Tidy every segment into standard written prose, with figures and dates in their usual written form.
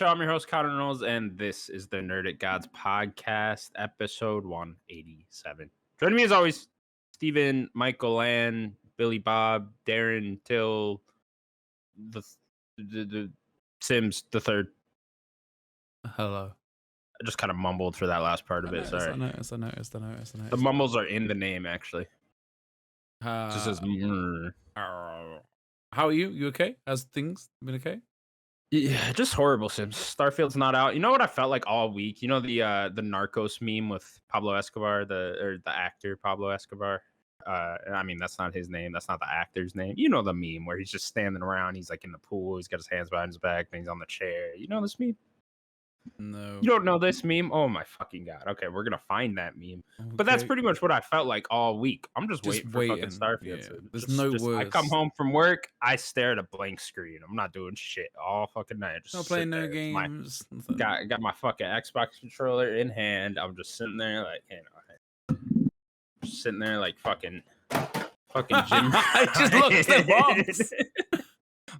show. I'm your host, Connor Knowles, and this is the Nerdic Gods podcast, episode 187. Joining me as always, Steven, Michael, Ann, Billy Bob, Darren, Till, the Sims, the third. Hello. I just kind of mumbled for that last part of it. Sorry. I noticed. The mumbles are in the name, actually. It just says, how are you? You okay? How's things been okay? yeah, just horrible, Sims. Starfield's not out. You know what I felt like all week? You know the Narcos meme with Pablo Escobar, the actor Pablo Escobar. I mean, that's not his name. That's not the actor's name. You know the meme where he's just standing around. He's like in the pool. He's got his hands behind his back. Then he's on the chair. You know this meme? No. You don't know this meme? Oh my fucking god. Okay, we're gonna find that meme. Okay. But that's pretty much what I felt like all week. I'm just waiting for fucking Starfield. Yeah. So There's no words. I come home from work, I stare at a blank screen. I'm not doing shit all fucking night. Just Not playing no games. Got my fucking Xbox controller in hand. I'm just sitting there like, just sitting there like fucking Jim. I just looked at bombs.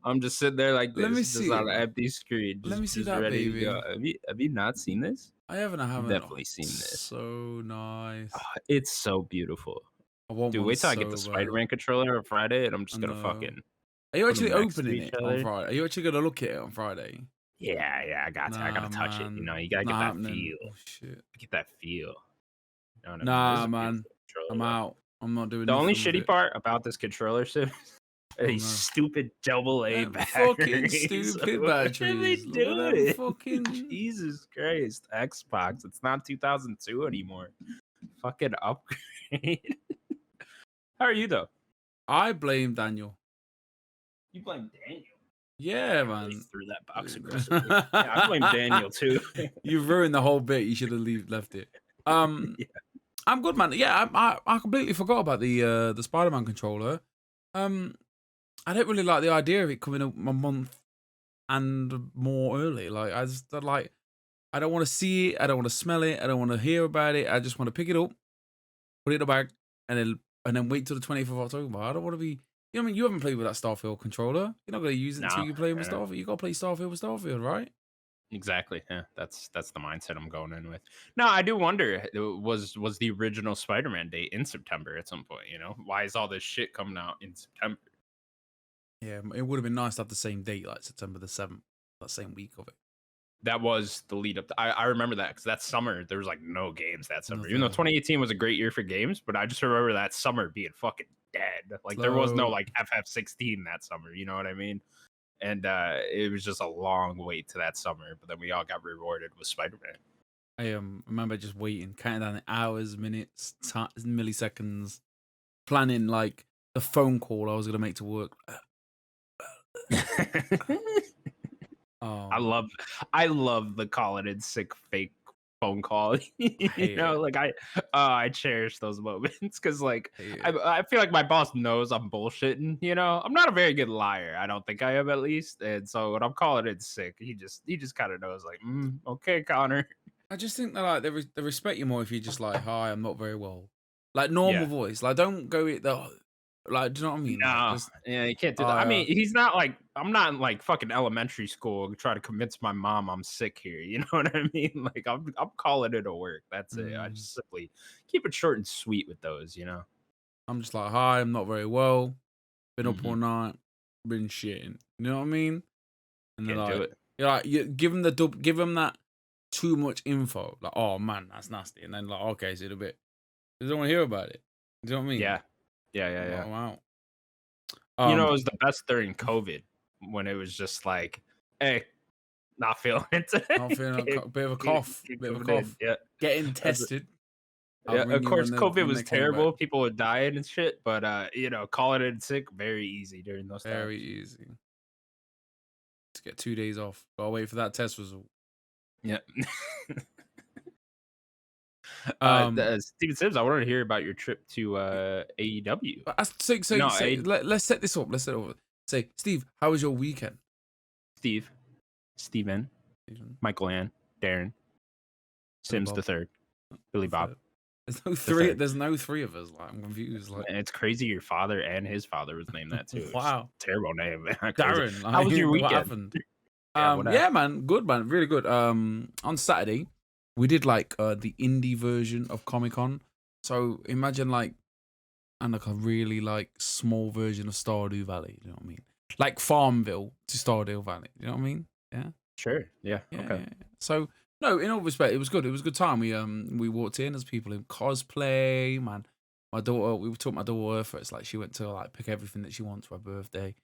I'm just sitting there like this. Let me just see. on an empty screen. Let me see just that, ready to baby. go. Have you not seen this? I haven't. Definitely seen this. So nice. It's so beautiful. Dude, wait till I get the Spider-Man controller on Friday, and I'm just gonna fucking. Are you actually next to opening each it other. on Friday? Are you actually gonna look at it on Friday? Yeah, I got to. I gotta touch it. You know, you gotta get Not that happening. feel. Oh, shit. Get that feel. You know what I mean? Nah, This is a man. beautiful controller, I'm though. out. I'm not doing The only nothing with shitty it. part about this controller, Sim, Oh, these no. stupid double A Them batteries. fucking stupid What are they batteries. Look at them doing? fucking- Jesus Christ, Xbox. It's not 2002 anymore. Fucking upgrade. How are you though? I blame Daniel. You blame Daniel. Yeah, I man. really threw that box aggressively. Yeah, I blame Daniel too. You've ruined the whole bit. You should have left it. Yeah. I'm good, man. Yeah, I completely forgot about the Spider-Man controller. I don't really like the idea of it coming a month and more early. Like I don't want to see it. I don't want to smell it. I don't want to hear about it. I just want to pick it up, put it in the bag, and then wait till the 20th of October. I don't want to be. You know what I mean? You haven't played with that Starfield controller. You're not going to use it until you play with Starfield. You got to play Starfield with Starfield, right? Exactly. Yeah, that's the mindset I'm going in with. No, I do wonder, was the original Spider-Man date in September at some point? You know, why is all this shit coming out in September? Yeah, it would have been nice to have the same date, like September the 7th, that same week of it. That was the lead up. I remember that because that summer there was like no games that summer. Nothing. Even though 2018 was a great year for games, but I just remember that summer being fucking dead. Like there was no like FF16 that summer. You know what I mean? And it was just a long wait to that summer. But then we all got rewarded with Spider-Man. I remember just waiting, counting down the hours, minutes, milliseconds, planning like the phone call I was gonna make to work. I love the call it in sick fake phone call. You know, like I cherish those moments because like I feel like my boss knows I'm bullshitting. You know, I'm not a very good liar. I don't think I am, at least. And so when I'm calling it sick, he just kind of knows like, okay, Connor. I just think that like they respect you more if you're just like, hi, I'm not very well, like normal voice. Like don't go with the. Like, do you know what I mean? No, like, yeah, you can't do that. I mean, he's not like I'm not in like fucking elementary school trying to convince my mom I'm sick here. You know what I mean? Like I'm calling it a work. That's it. I just simply keep it short and sweet with those. You know. I'm just like, hi, I'm not very well. Been up all night. Been shitting. You know what I mean? And Can't like, do it. You're like, you give them that too much info. Like, oh man, that's nasty. And then like, okay, so a bit. They don't want to hear about it. You know what I mean? Yeah. Oh, wow. You know, it was the best during COVID when it was just like, hey, not feeling it today. Not feeling a bit of a cough. Yeah. Getting tested. Yeah, of course, COVID was terrible. People were dying and shit. But, you know, calling it sick, very easy during those times. Very easy. To get 2 days off. Gotta wait for that test result. Yeah. Steven Sims, I wanted to hear about your trip to AEW. Let's set this up. Let's set it up. Say, Steve, how was your weekend? Steven, Michael Ann, Darren, Sims the third, Billy Bob. There's no three. There's no three of us. Like, I'm confused. Like, and it's crazy. Your father and his father was named that too. Wow, terrible name, man. Darren. How was your weekend? What happened? Yeah, what Yeah, happened? man, good man, really good. On Saturday, we did like the indie version of Comic Con. So imagine like and like a really like small version of Stardew Valley. You know what I mean? Like Farmville to Stardew Valley. You know what I mean? Yeah, Sure. Yeah. yeah, Okay. yeah. So no, in all respect, it was good. It was a good time. We walked in as people in cosplay. Man, my daughter. We took my daughter for it's like she went to like pick everything that she wants for her birthday.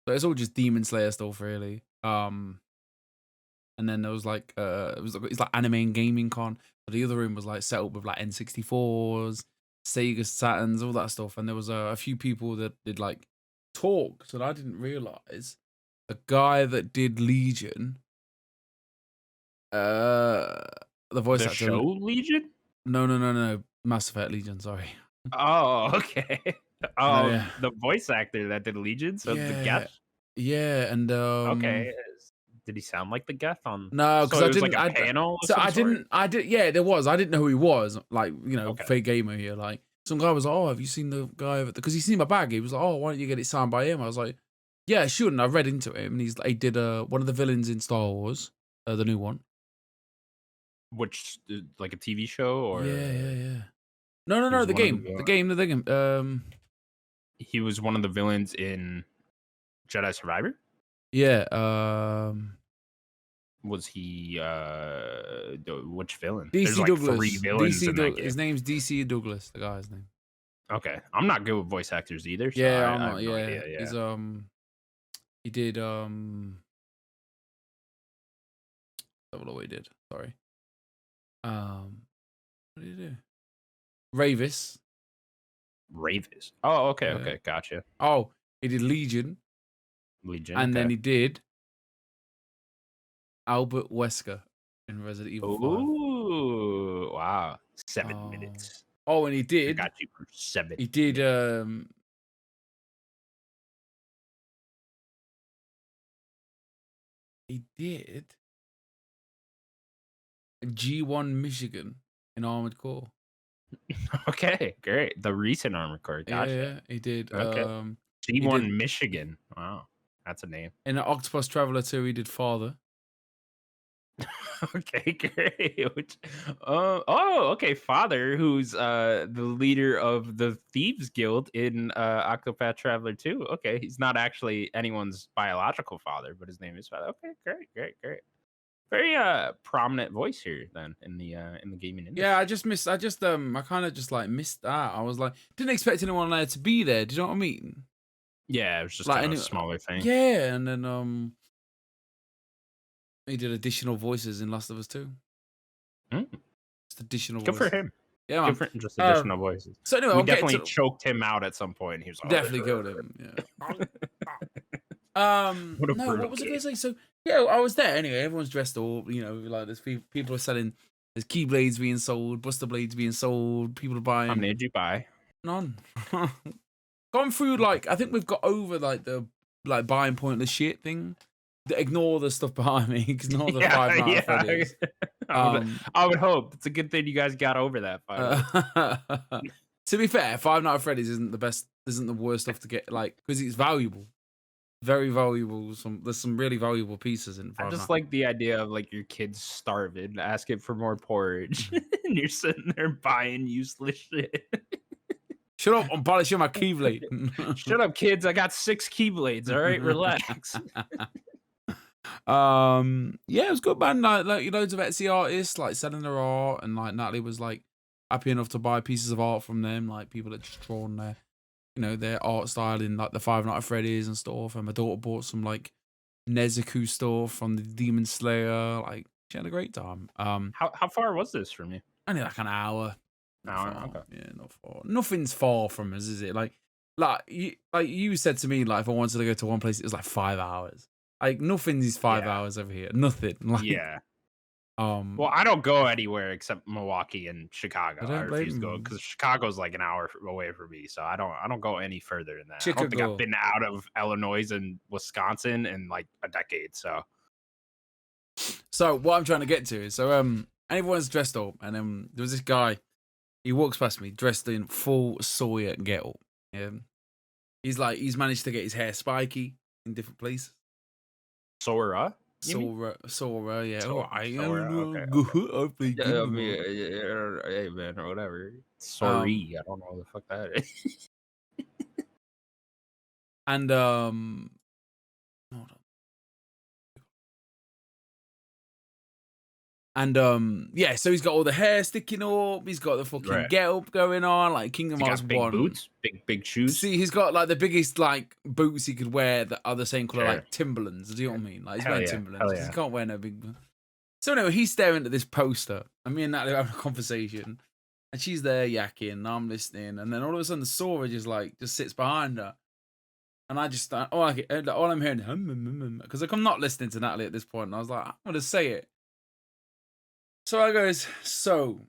So it's all just Demon Slayer stuff, really. And then there was like it's like anime and gaming con. But the other room was like set up with like N64s, Sega Saturns, all that stuff. And there was a few people that did like talks that I didn't realize. The guy that did Legion, uh, the voice The actor. show Legion? No, Mass Effect Legion. Sorry. Oh, okay. No, yeah, The voice actor that did Legion, so the yeah, Geth. yeah, and Okay. Did he sound like the Geth on? no, because So I it was like didn't. a panel of So some I sort. didn't. I did. Yeah, there was. I didn't know who he was. Like Okay. fake gamer here. Like some guy was like, "Oh, have you seen the guy over?" Because he seen my bag. He was like, "Oh, why don't you get it signed by him?" I was like, "Yeah, sure." And I read into him, and he did one of the villains in Star Wars, the new one. Which like a TV show Yeah, yeah, or yeah. No, he was the one of game, the the game. he was one of the villains in Jedi Survivor? Yeah. Was he which villain? There's DC like three Douglas. villains in that His game. name's DC Douglas. The guy's name. Okay. I'm not good with voice actors either, so Yeah, I'm I have not. no Yeah, idea. Yeah. he's he did I don't know what he did. Sorry. What did he do? Ravis. Ravis. Oh, okay, Yeah. okay, gotcha. Oh, he did Legion, Legion, and okay. then he did Albert Wesker in Resident Evil 5. Ooh, wow. 7 Oh. minutes. Oh, and he I did. got you for 7 He did. minutes. He did G1 Michigan in Armored Core. Okay, great. The recent Armored Core, Yeah, gotcha. yeah. He did. Okay. He G1 did Michigan. Wow, that's a name. in Octopus Traveler 2. He did Father. Okay, great. Okay. Father, who's the leader of the Thieves Guild in Octopath Traveler 2. Okay, he's not actually anyone's biological father, but his name is Father. Okay, great. Very prominent voice here then in the gaming industry. Yeah, I kind of just like missed that. I was like, didn't expect anyone there to be there. Do you know what I mean? Yeah, it was just Like kind of a any, smaller thing. yeah, and then he did additional voices in Last of Us 2. Mm, Just additional good for voices. him. Yeah, man. Different, just additional voices. So anyway, We I'll get definitely to choked him out at some point. He was like, definitely killed him. Yeah. What a No, brutal what was I game. gonna say? So yeah, I was there anyway. Everyone's dressed up. Like there's people are selling. There's keyblades being sold, Buster blades being sold. People are buying. How many did you buy? None. Gone through like I think we've got over like the like buying pointless shit thing. Ignore the stuff behind me. Ignore the Five Nights at Freddy's. I would hope. It's a good thing you guys got over that fight. To be fair, Five Nights at Freddy's isn't the best. Isn't the worst stuff to get like because it's valuable, very valuable. There's some really valuable pieces in. I Five just Nights. like the idea of like your kids starving, asking for more porridge, and you're sitting there buying useless shit. Shut up! I'm polishing my keyblade. Shut up, kids! I got 6 keyblades. All right, relax. Yeah, it was good, man. Like loads of Etsy artists like selling their art, and like Natalie was like happy enough to buy pieces of art from them, like people that just drawn their art style in like the Five Nights at Freddy's and stuff. And my daughter bought some like Nezuko stuff from the Demon Slayer. Like she had a great time. How far was this from you? Only like an hour. Hour, Far. okay. Yeah, not far. Nothing's far from us, is it? Like you said to me, like if I wanted to go to one place, it was like 5 hours. Like nothing is 5 hours over here. Nothing. Like Yeah. Well, I don't go anywhere except Milwaukee and Chicago. I I don't refuse to blame go you. because Chicago's like an hour away from me, so I don't go any further than that. I don't think Chicago. I've been out of Illinois and Wisconsin in like a decade. So what I'm trying to get to is everyone's dressed up, and there was this guy. He walks past me dressed in full Sawyer getup. Yeah, he's managed to get his hair spiky in different places. Sora? You mean Sora, yeah. All right. Sora? Okay, okay. I play Yeah, I Kingdom mean, Hearts. hey man, or whatever. Um, Sorry, I don't know what the fuck that is. and hold on. And yeah, so he's got all the hair sticking up. He's got the fucking Right. get up going on, like Kingdom He Hearts got big 1. boots, big shoes. See, he's got like the biggest like boots he could wear that are the same color, Sure. like Timberlands. Do you know what I mean? Like he's Hell wearing yeah, Timberlands hell because he yeah. can't wear no big. So anyway, he's staring at this poster, and me and Natalie are having a conversation, and she's there yakking, and I'm listening, and then all of a sudden Sora just sits behind her, and I just start, all I'm hearing because like I'm not listening to Natalie at this point, and I was like, I'm gonna say it. So I goes, so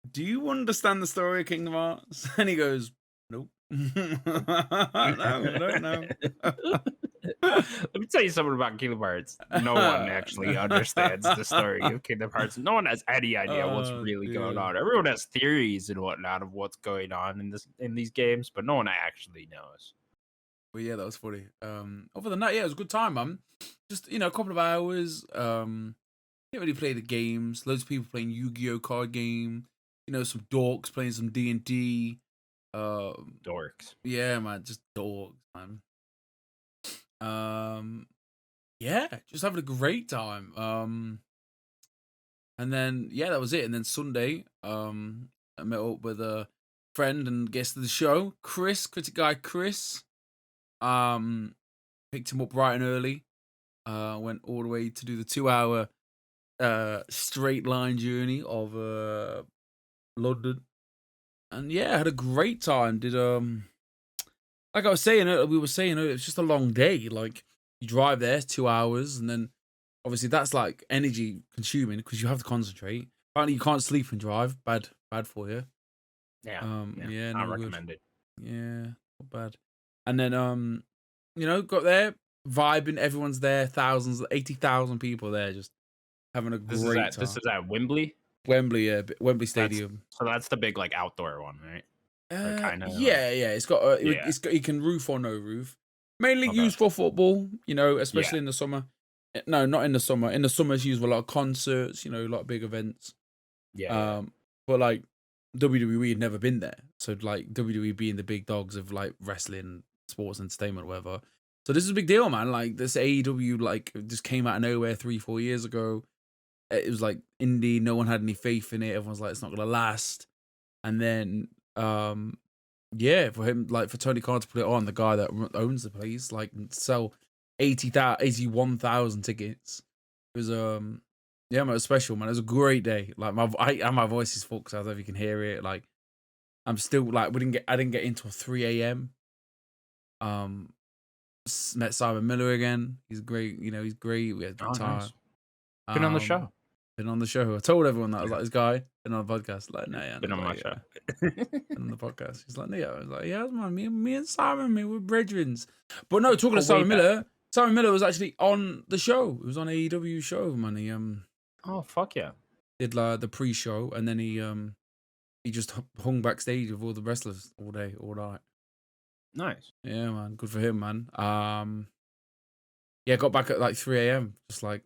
do you understand the story of Kingdom Hearts? And he goes, nope. No, I don't know. Let me tell you something about Kingdom Hearts. No one actually understands the story of Kingdom Hearts. No one has any idea what's Oh, really going dude. on. Everyone has theories and whatnot of what's going on in these games, but no one actually knows. Well, yeah, that was funny. Other than that, yeah, it was a good time, man. Just a couple of hours. Didn't really play the games. Loads of people playing Yu-Gi-Oh card game. Some dorks playing some D&D. Dorks. Yeah, man, just dorks, man. Yeah, just having a great time. And then yeah, that was it. And then Sunday, I met up with a friend and guest of the show, Chris, critic guy Chris. Picked him up bright and early. Went all the way to do the 2-hour straight line journey of London. And yeah, I had a great time. Did like I was saying, we were saying it was just a long day. Like you drive there 2 hours, and then obviously that's like energy consuming because you have to concentrate. Apparently you can't sleep and drive. Bad for you. Yeah. Yeah, Not no good. recommended. Yeah, not bad. And then got there, vibing. Everyone's there. 80,000 people there, just having a great time. This is at Wembley. Wembley, yeah, Wembley Stadium. That's the big like outdoor one, right? Yeah. It's got you can roof or no roof. Mainly used for football, especially in the summer. No, not in the summer. In the summer, it's used for a lot of concerts, a lot of big events. Yeah. But like WWE had never been there, so like WWE being the big dogs of like wrestling, sports entertainment, whatever. So this is a big deal, man. Like this AEW like just came out of nowhere 3-4 years ago. It was like indie, no one had any faith in it. Everyone's like, it's not gonna last. And then yeah, for him, like for Tony Khan to put it on, the guy that owns the place, like sell 81,000 tickets. It was yeah, man, it was special, man. It was a great day. Like my voice is fucked, so I don't know if you can hear it. Like I'm still like I didn't get in till 3 a.m. Met Simon Miller again. He's great, he's great. We had a good time. Nice. Been on the show. Been on the show. I told everyone that. I was like, this guy been on the podcast. Like, no, yeah. Been on my show. Been on the podcast. He's like, no, yeah. I was like, yeah, man. Me and Simon, we're brethrens. But no, talking to Simon Miller, Simon Miller was actually on the show. He was on AEW show, man. He oh fuck yeah. did like the pre-show, and then he just hung backstage with all the wrestlers all day, all night. Nice. Yeah, man. Good for him, man. Yeah, got back at like 3 a.m. Just like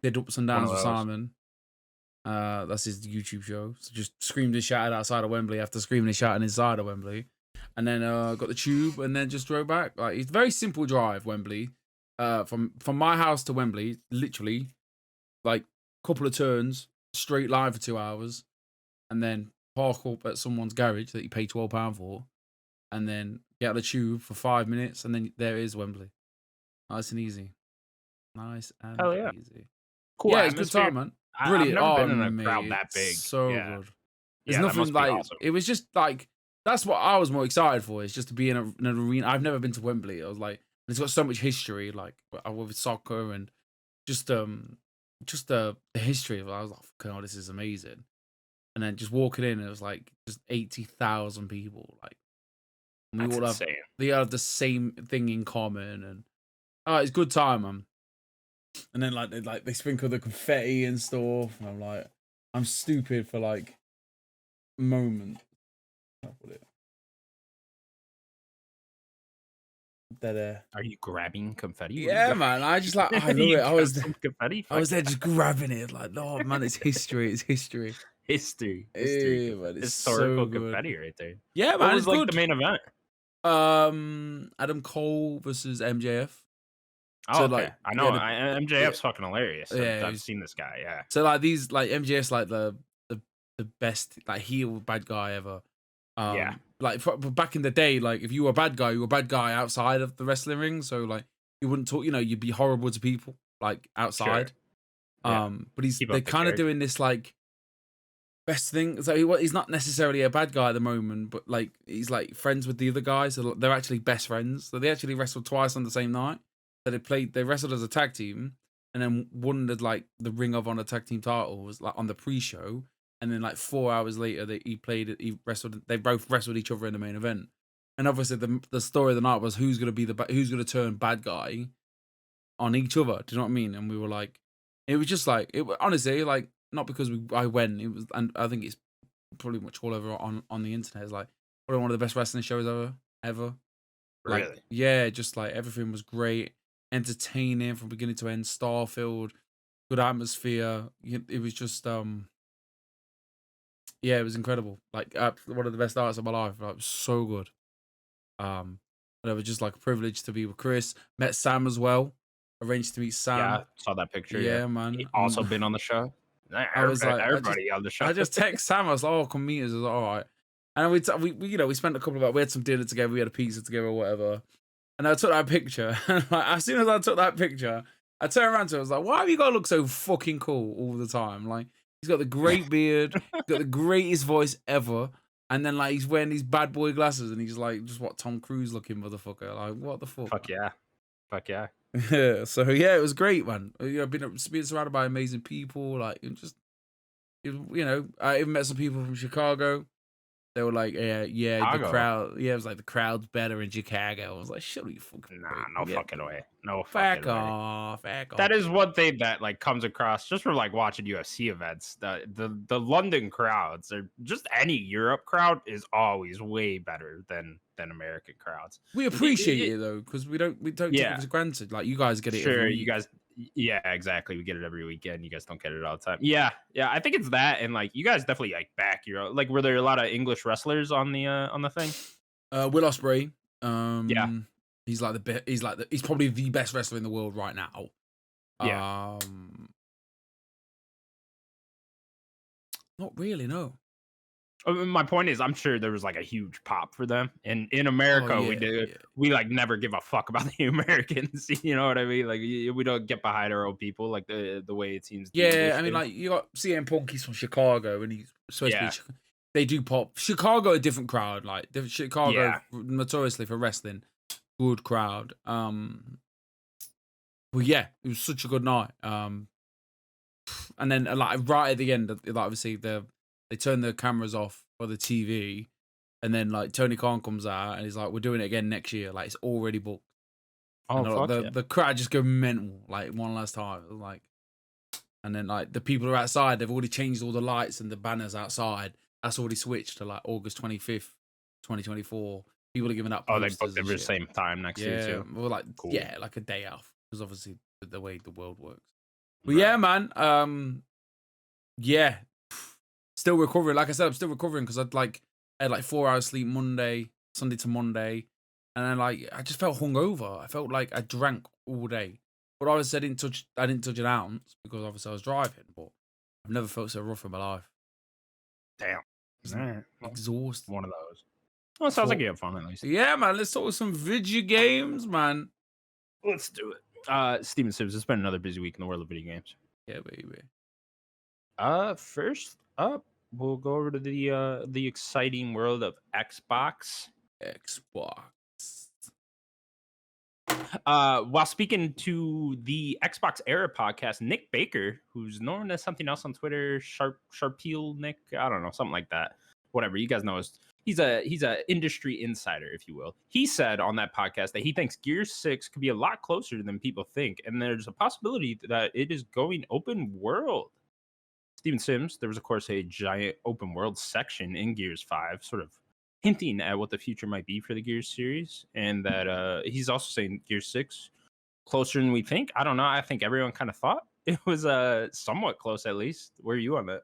did ups and downs with Simon. That's his YouTube show. So just screamed and shouted outside of Wembley after screaming and shouting inside of Wembley. And then got the tube and then just drove back. Like it's a very simple drive, Wembley. From my house to Wembley, literally like a couple of turns, straight line for 2 hours, and then park up at someone's garage that you pay £12 for, and then get on the tube for 5 minutes, and then there is Wembley. Nice and easy. Nice and easy. Cool. Yeah, it's a good time, man. Brilliant. I've never been in a crowd that big. So good. There's yeah, nothing like awesome. It was just like that's what I was more excited for. Is just to be in an arena. I've never been to Wembley. I was like, it's got so much history, like with soccer and just the history of it. I was like, oh, this is amazing. And then just walking in, it was like just 80,000 people. Like we all have the same thing in common, and it's a good time, man. And then they sprinkle the confetti and stuff, and I'm like, I'm stupid for like moment. That Are you grabbing confetti? What are you yeah, grabbing? man. I just like I love You it. grab some confetti? I Fuck was there just grabbing it, like, oh man, it's history. It's history. history Yeah, man, confetti. it's so Historical good. confetti right there. Yeah, What man, was it's like the good. main event? Adam Cole versus MJF. Oh, So okay. like, I yeah, know. yeah, MJF's fucking hilarious. yeah. I've seen this guy. Yeah. So like these, like MJF's like the the best like heel bad guy ever. Yeah. Like back in the day, like if you were a bad guy, you were a bad guy outside of the wrestling ring. So like you wouldn't talk, you'd be horrible to people like Sure. outside. Yeah. But Keep they're up the kind of character. doing this like best thing. So he's not necessarily a bad guy at the moment, but like he's like friends with the other guys. So they're actually best friends. So they actually wrestled twice on the same night. So they wrestled as a tag team, and then won like the Ring of Honor tag team titles like on the pre-show. And then like 4 hours later, he wrestled. They both wrestled each other in the main event. And obviously the story of the night was who's gonna turn bad guy on each other. Do you know what I mean? And we were like, it was just like honestly like not because I went. It was, and I think it's pretty much all over on the internet. It's like probably one of the best wrestling shows ever. Like Really? yeah, just like everything was great, entertaining from beginning to end. Star filled, good atmosphere. It was just yeah, it was incredible. Like one of the best nights of my life. Like, it was so good. And it was just like a privilege to be with Chris. Met Sam as well. Arranged to meet Yeah. Sam. Saw that picture. Yeah. Yeah, He man. also been on the show. I was like, Everybody on the show. I just text Sam. I was like, "Oh, come meet us." I was like, "All right." And we spent a couple of we had some dinner together. We had a pizza together or whatever. And I took that picture. And like, as soon as I took that picture, I turned around to him. I was like, "Why have you got to look so fucking cool all the time?" Like he's got the great beard, he's got the greatest voice ever. And then like he's wearing these bad boy glasses, and he's like just what Tom Cruise looking motherfucker. Like what the fuck? Fuck yeah. Fuck yeah. Yeah. So yeah, it was great, man. Being surrounded by amazing people, like I even met some people from Chicago. They were like, yeah, the Chicago. crowd. Yeah, it was like the crowd's better in Chicago. I was like, shut you fucking. Nah, no fucking way. No Back fucking way. off. That is one thing that like comes across just from like watching UFC events. The London crowds or just any Europe crowd is always way better than American crowds. We appreciate it though, because we don't take it for granted. Like you guys get it. Sure, every week. you guys. Yeah, exactly. We get it every weekend. You guys don't get it all the time. Yeah. I think it's that, and like you guys definitely like back your like. Were there a lot of English wrestlers on the thing? Will Ospreay. Yeah. He's like he's probably the best wrestler in the world right now. Yeah. Not really, no. My point is, I'm sure there was like a huge pop for them, and in America, we like never give a fuck about the Americans. You know what I mean? Like we don't get behind our own people like the way it seems. Yeah, I mean, like you got CM Punk. He's from Chicago, and he's supposed to be. They do pop. Chicago, a different crowd. Like Chicago, notoriously for wrestling, good crowd. But yeah, it was such a good night. And then like right at the end, like obviously they turn the cameras off for the TV, and then like Tony Khan comes out and he's like, "We're doing it again next year. Like it's already booked." Oh, fuck the crowd just go mental like one last time. Like, and then like the people are outside. They've already changed all the lights and the banners outside. That's already switched to like August 25th, 2024. People are giving up. Oh, they booked every same time next year too. Well, like like a day off because obviously the way the world works. But yeah, man. Yeah. Still recovering. Like I said, I'm still recovering because I had like 4 hours sleep Sunday to Monday, and then like I just felt hungover. I felt like I drank all day. But obviously I didn't touch an ounce because obviously I was driving. But I've never felt so rough in my life. Damn. Exhausted. One of those. Well, it sounds like you have fun at least. Yeah, man. Let's talk some video games, man. Let's do it. Steven Sims, it's been another busy week in the world of video games. Yeah, baby. First up, we'll go over to the exciting world of Xbox. While speaking to the Xbox Era podcast, Nick Baker, who's known as something else on Twitter, Sharpeel Nick, I don't know, something like that. Whatever, you guys know, he's a industry insider, if you will. He said on that podcast that he thinks Gears 6 could be a lot closer than people think, and there's a possibility that it is going open world. Steven Sims, there was of course a giant open world section in Gears 5, sort of hinting at what the future might be for the Gears series, and that he's also saying Gears 6 closer than we think. I don't know. I think everyone kind of thought it was somewhat close, at least. Where are you on that?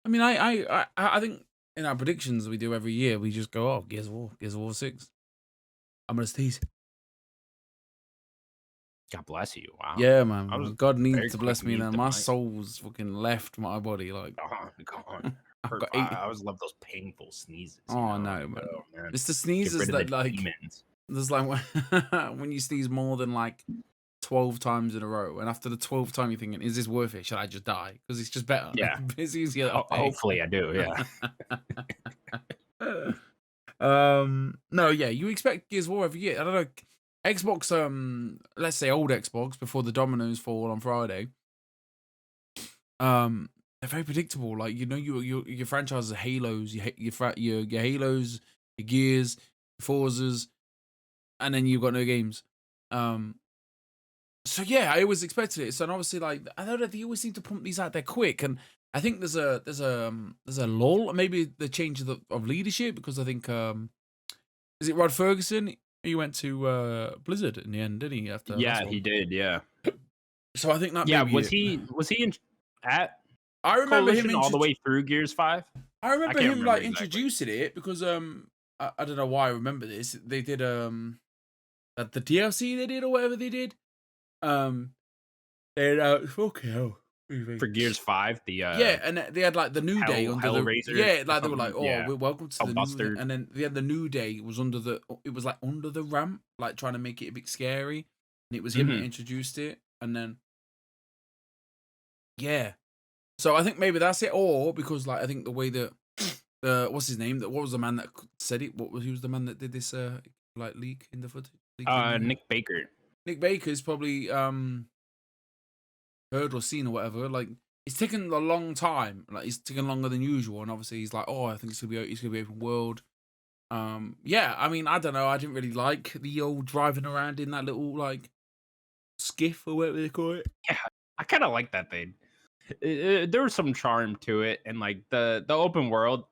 I mean, I think in our predictions we do every year, we just go, oh, Gears of War 6. I'm gonna sneeze. God bless you. Wow. Yeah, man. God needs to quick bless me. Then my soul's fucking left my body. Like, gone. I've got I always love those painful sneezes. Oh no, man. It's the sneezes that like. Demons. There's like when you sneeze more than like 12 times in a row, and after the 12th time you're thinking, is this worth it? Should I just die? Because it's just better. Yeah. It's easier. Hopefully I do, yeah. No, yeah, you expect Gears of War every year. I don't know. Xbox, let's say old Xbox before the dominoes fall on Friday. They're very predictable. Like, you know, your franchises are Halos, your Halos, your Gears, your Forzas, and then you've got no games. So yeah, I always expected it. So, and obviously, like, I know that they always seem to pump these out there quick, and I think there's a lull. Maybe the change of leadership, because I think is it Rod Ferguson? He went to Blizzard in the end, didn't he? After he did. Yeah. So I think that. Yeah, was he at? I remember him all the way through Gears 5. I remember him like introducing it because I don't know why I remember this. They did the DLC they did or whatever they did. They okay, hell. For Gears 5, yeah, and they had like the New Day under the Hellraiser, yeah, like they were like, we're welcome to the Buster. And then they had the New Day was under the ramp, like trying to make it a bit scary, and it was him that introduced it, and then yeah, so I think maybe that's it, or because like I think the way that what's his name? What was the man that said it? He was the man that did this like leak in the footage? Nick Baker. Nick Baker's probably heard or seen or whatever. Like, it's taken a long time. Like, it's taken longer than usual, and obviously he's like, oh, I think it's gonna be open world. Yeah, I mean, I don't know. I didn't really like the old driving around in that little like skiff or whatever they call it. Yeah, I kind of like that thing. There was some charm to it, and like the open world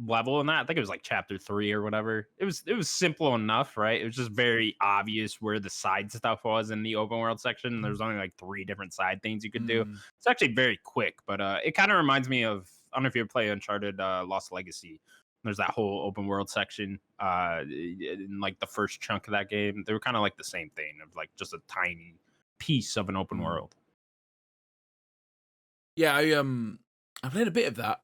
level in that. I think it was like chapter 3 or whatever. It was simple enough, right? It was just very obvious where the side stuff was in the open world section. There's only like 3 different side things you could do. It's actually very quick, but it kind of reminds me of, I don't know if you ever play Uncharted Lost Legacy. There's that whole open world section in like the first chunk of that game. They were kind of like the same thing of like just a tiny piece of an open world. Yeah, I played a bit of that.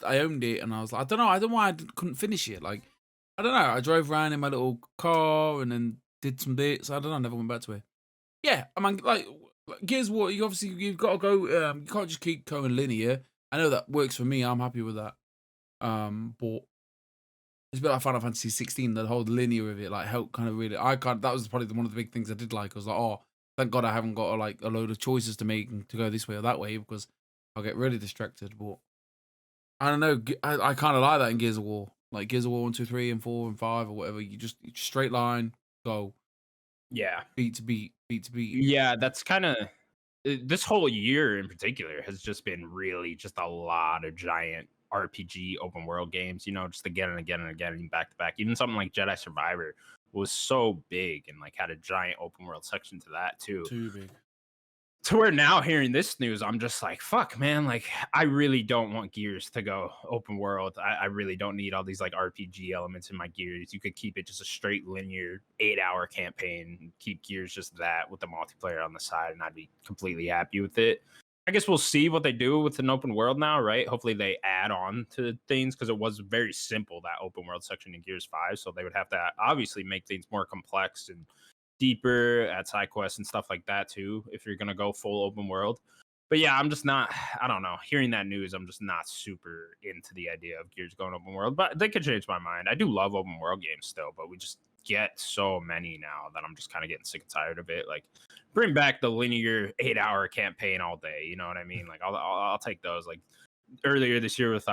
I owned it, and I was like, I don't know why I couldn't finish it. Like, I don't know. I drove around in my little car and then did some bits. I don't know. I never went back to it. Yeah, I mean, like Gears of War. You've got to go. You can't just keep going linear. I know that works for me. I'm happy with that. But it's a bit like Final Fantasy 16. The whole linear of it, like, helped kind of really. That was probably one of the big things I did like. I was like, oh, thank God I haven't got like a load of choices to make to go this way or that way, because I'll get really distracted. But I don't know. I kind of like that in Gears of War. Like Gears of War 1, 2, 3, and 4, and 5, or whatever. You just straight line, go. Yeah. Beat to beat. Yeah, that's kind of... This whole year in particular has just been really just a lot of giant RPG open world games, you know, just again and again and again, back to back. Even something like Jedi Survivor was so big and like had a giant open world section to that too. Too big. To where now hearing this news, I'm just like, fuck, man. Like, I really don't want Gears to go open world. I really don't need all these like RPG elements in my Gears. You could keep it just a straight linear 8-hour campaign, keep Gears just that with the multiplayer on the side, and I'd be completely happy with it. I guess we'll see what they do with an open world now, right? Hopefully they add on to things, because it was very simple, that open world section in Gears 5. So they would have to obviously make things more complex and deeper at side quests and stuff like that too, if you're gonna go full open world. But yeah, I'm just not, I don't know, hearing that news, I'm just not super into the idea of Gears going open world. But they could change my mind. I do love open world games still, but we just get so many now that I'm just kind of getting sick and tired of it. Like, bring back the linear 8-hour campaign all day, you know what I mean? Like, I'll take those. Like earlier this year with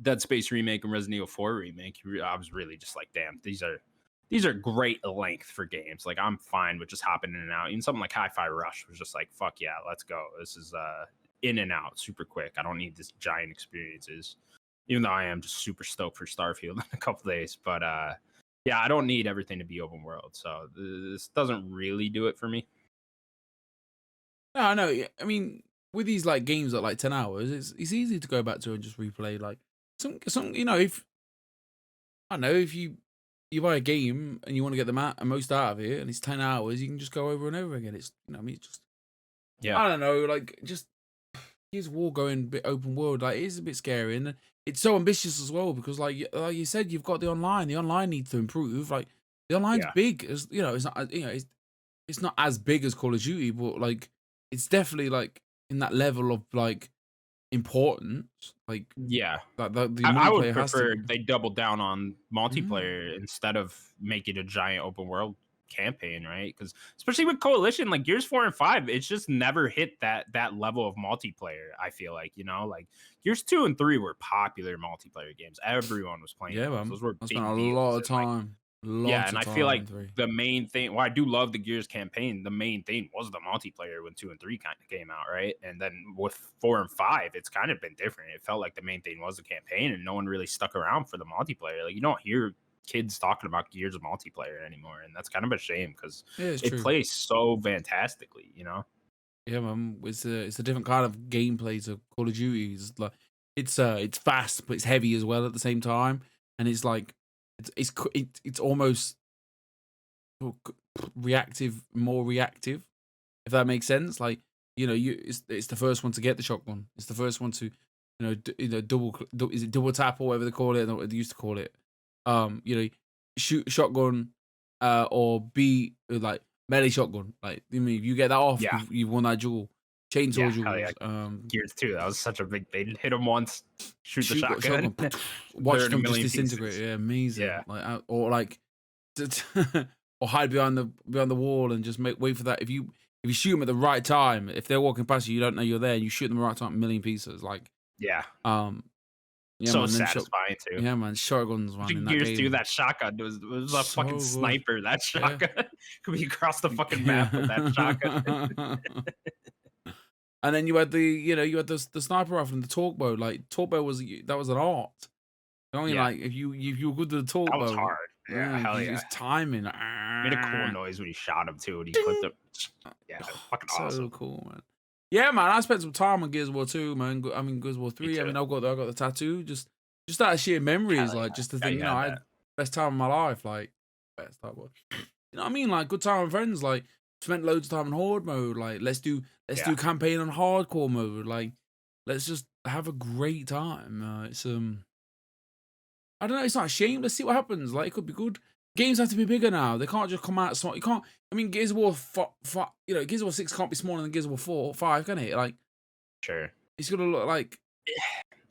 Dead Space remake and Resident Evil 4 remake, I was really just like, damn, these are great length for games. Like, I'm fine with just hopping in and out. Even something like Hi-Fi Rush was just like, fuck yeah, let's go. This is in and out super quick. I don't need this giant experiences. Even though I am just super stoked for Starfield in a couple days, but yeah, I don't need everything to be open world, so this doesn't really do it for me. No, I know. I mean, with these like games at like 10 hours, it's easy to go back to and just replay like some you know, if I don't know, if you buy a game and you want to get the most out of it and it's 10 hours, you can just go over and over again. It's, you know, I mean, it's just, Yeah, I don't know, like just Gears of War going a bit open world, like it is a bit scary, and it's so ambitious as well because like you said, you've got the online. The online needs to improve. Like the online's yeah, big, as you know, it's not, you know, it's not as big as Call of Duty, but like it's definitely like in that level of like importance. yeah. Like the I would multiplayer has to prefer be. they double down on Mm. multiplayer instead of make it a giant open world campaign, right? Because especially with Coalition, like Gears 4 and 5, it's just never hit that level of multiplayer. I feel like, you know, like Gears 2 and 3 were popular multiplayer games. Everyone was playing Yeah, those. man. Those were I spent big a deals. lot of And like time, yeah, lots and of I feel time like in three. the main thing, well, I do love the Gears campaign. The main thing was the multiplayer when 2 and 3 kind of came out, right? And then with 4 and 5, it's kind of been different. It felt like the main thing was the campaign, and no one really stuck around for the multiplayer. Like, you don't hear kids talking about Gears of multiplayer anymore, and that's kind of a shame because Yeah, it's it true. plays so fantastically, you know? Yeah, man. It's a different kind of gameplay to Call of Duty. It's like it's fast, but it's heavy as well at the same time, and it's like it's almost reactive, more reactive, if that makes sense. Like, you know, it's the first one to get the shotgun. It's the first one to, you know, is it double tap or whatever they call it? I don't know what they used to call it. You know, shoot shotgun, or be like melee shotgun. Like, I mean, if you get that off, Yeah, you've won that duel. yeah, Chainsaw hell yeah. duels. Gears 2, that was such a big thing. Hit them once, shoot the Shoot shotgun, shotgun. they're Watch in a them just million disintegrate. pieces. Yeah, amazing. Yeah, Or like or hide behind the wall and just wait for that. If you shoot them at the right time, if they're walking past you, you don't know you're there, and you shoot them at the right time, a million pieces. Like, yeah. um, yeah, So man. satisfying too. Yeah, man. Shotguns, man, in that Gears 2, game, that shotgun was a fucking so good. sniper. That Yeah, shotgun could be across the fucking map with that shotgun. yeah. And then you had the sniper rifle and the torque bow. Like, torque bow that was an art. I mean, Yeah, like if you were good with the talk that was bow, hard. Yeah, yeah, hell yeah. it's timing. Made a cool noise when he shot him too, when he clipped Ding. him. Yeah, fucking So awesome. cool, man. Yeah, man. I spent some time on Gears of War 2, man. I mean, Gears of War Me 3. I too. mean, I got the tattoo. Just out of sheer memories, Hell like yeah. just the Yeah, thing. you You know, had I that. had best time of my life. Like, best time. You know what I mean? Like, good time with friends. Like, spent loads of time in horde mode. Like, let's Yeah. do campaign on hardcore mode. Like, let's just have a great time. It's I don't know. It's not a shame. Let's see what happens. Like, it could be good. Games have to be bigger now. They can't just come out small. You can't. I mean, Gears of War, Gears of War 6 can't be smaller than Gears of War 4 or 5, can it? Like, Sure. it's gonna look like.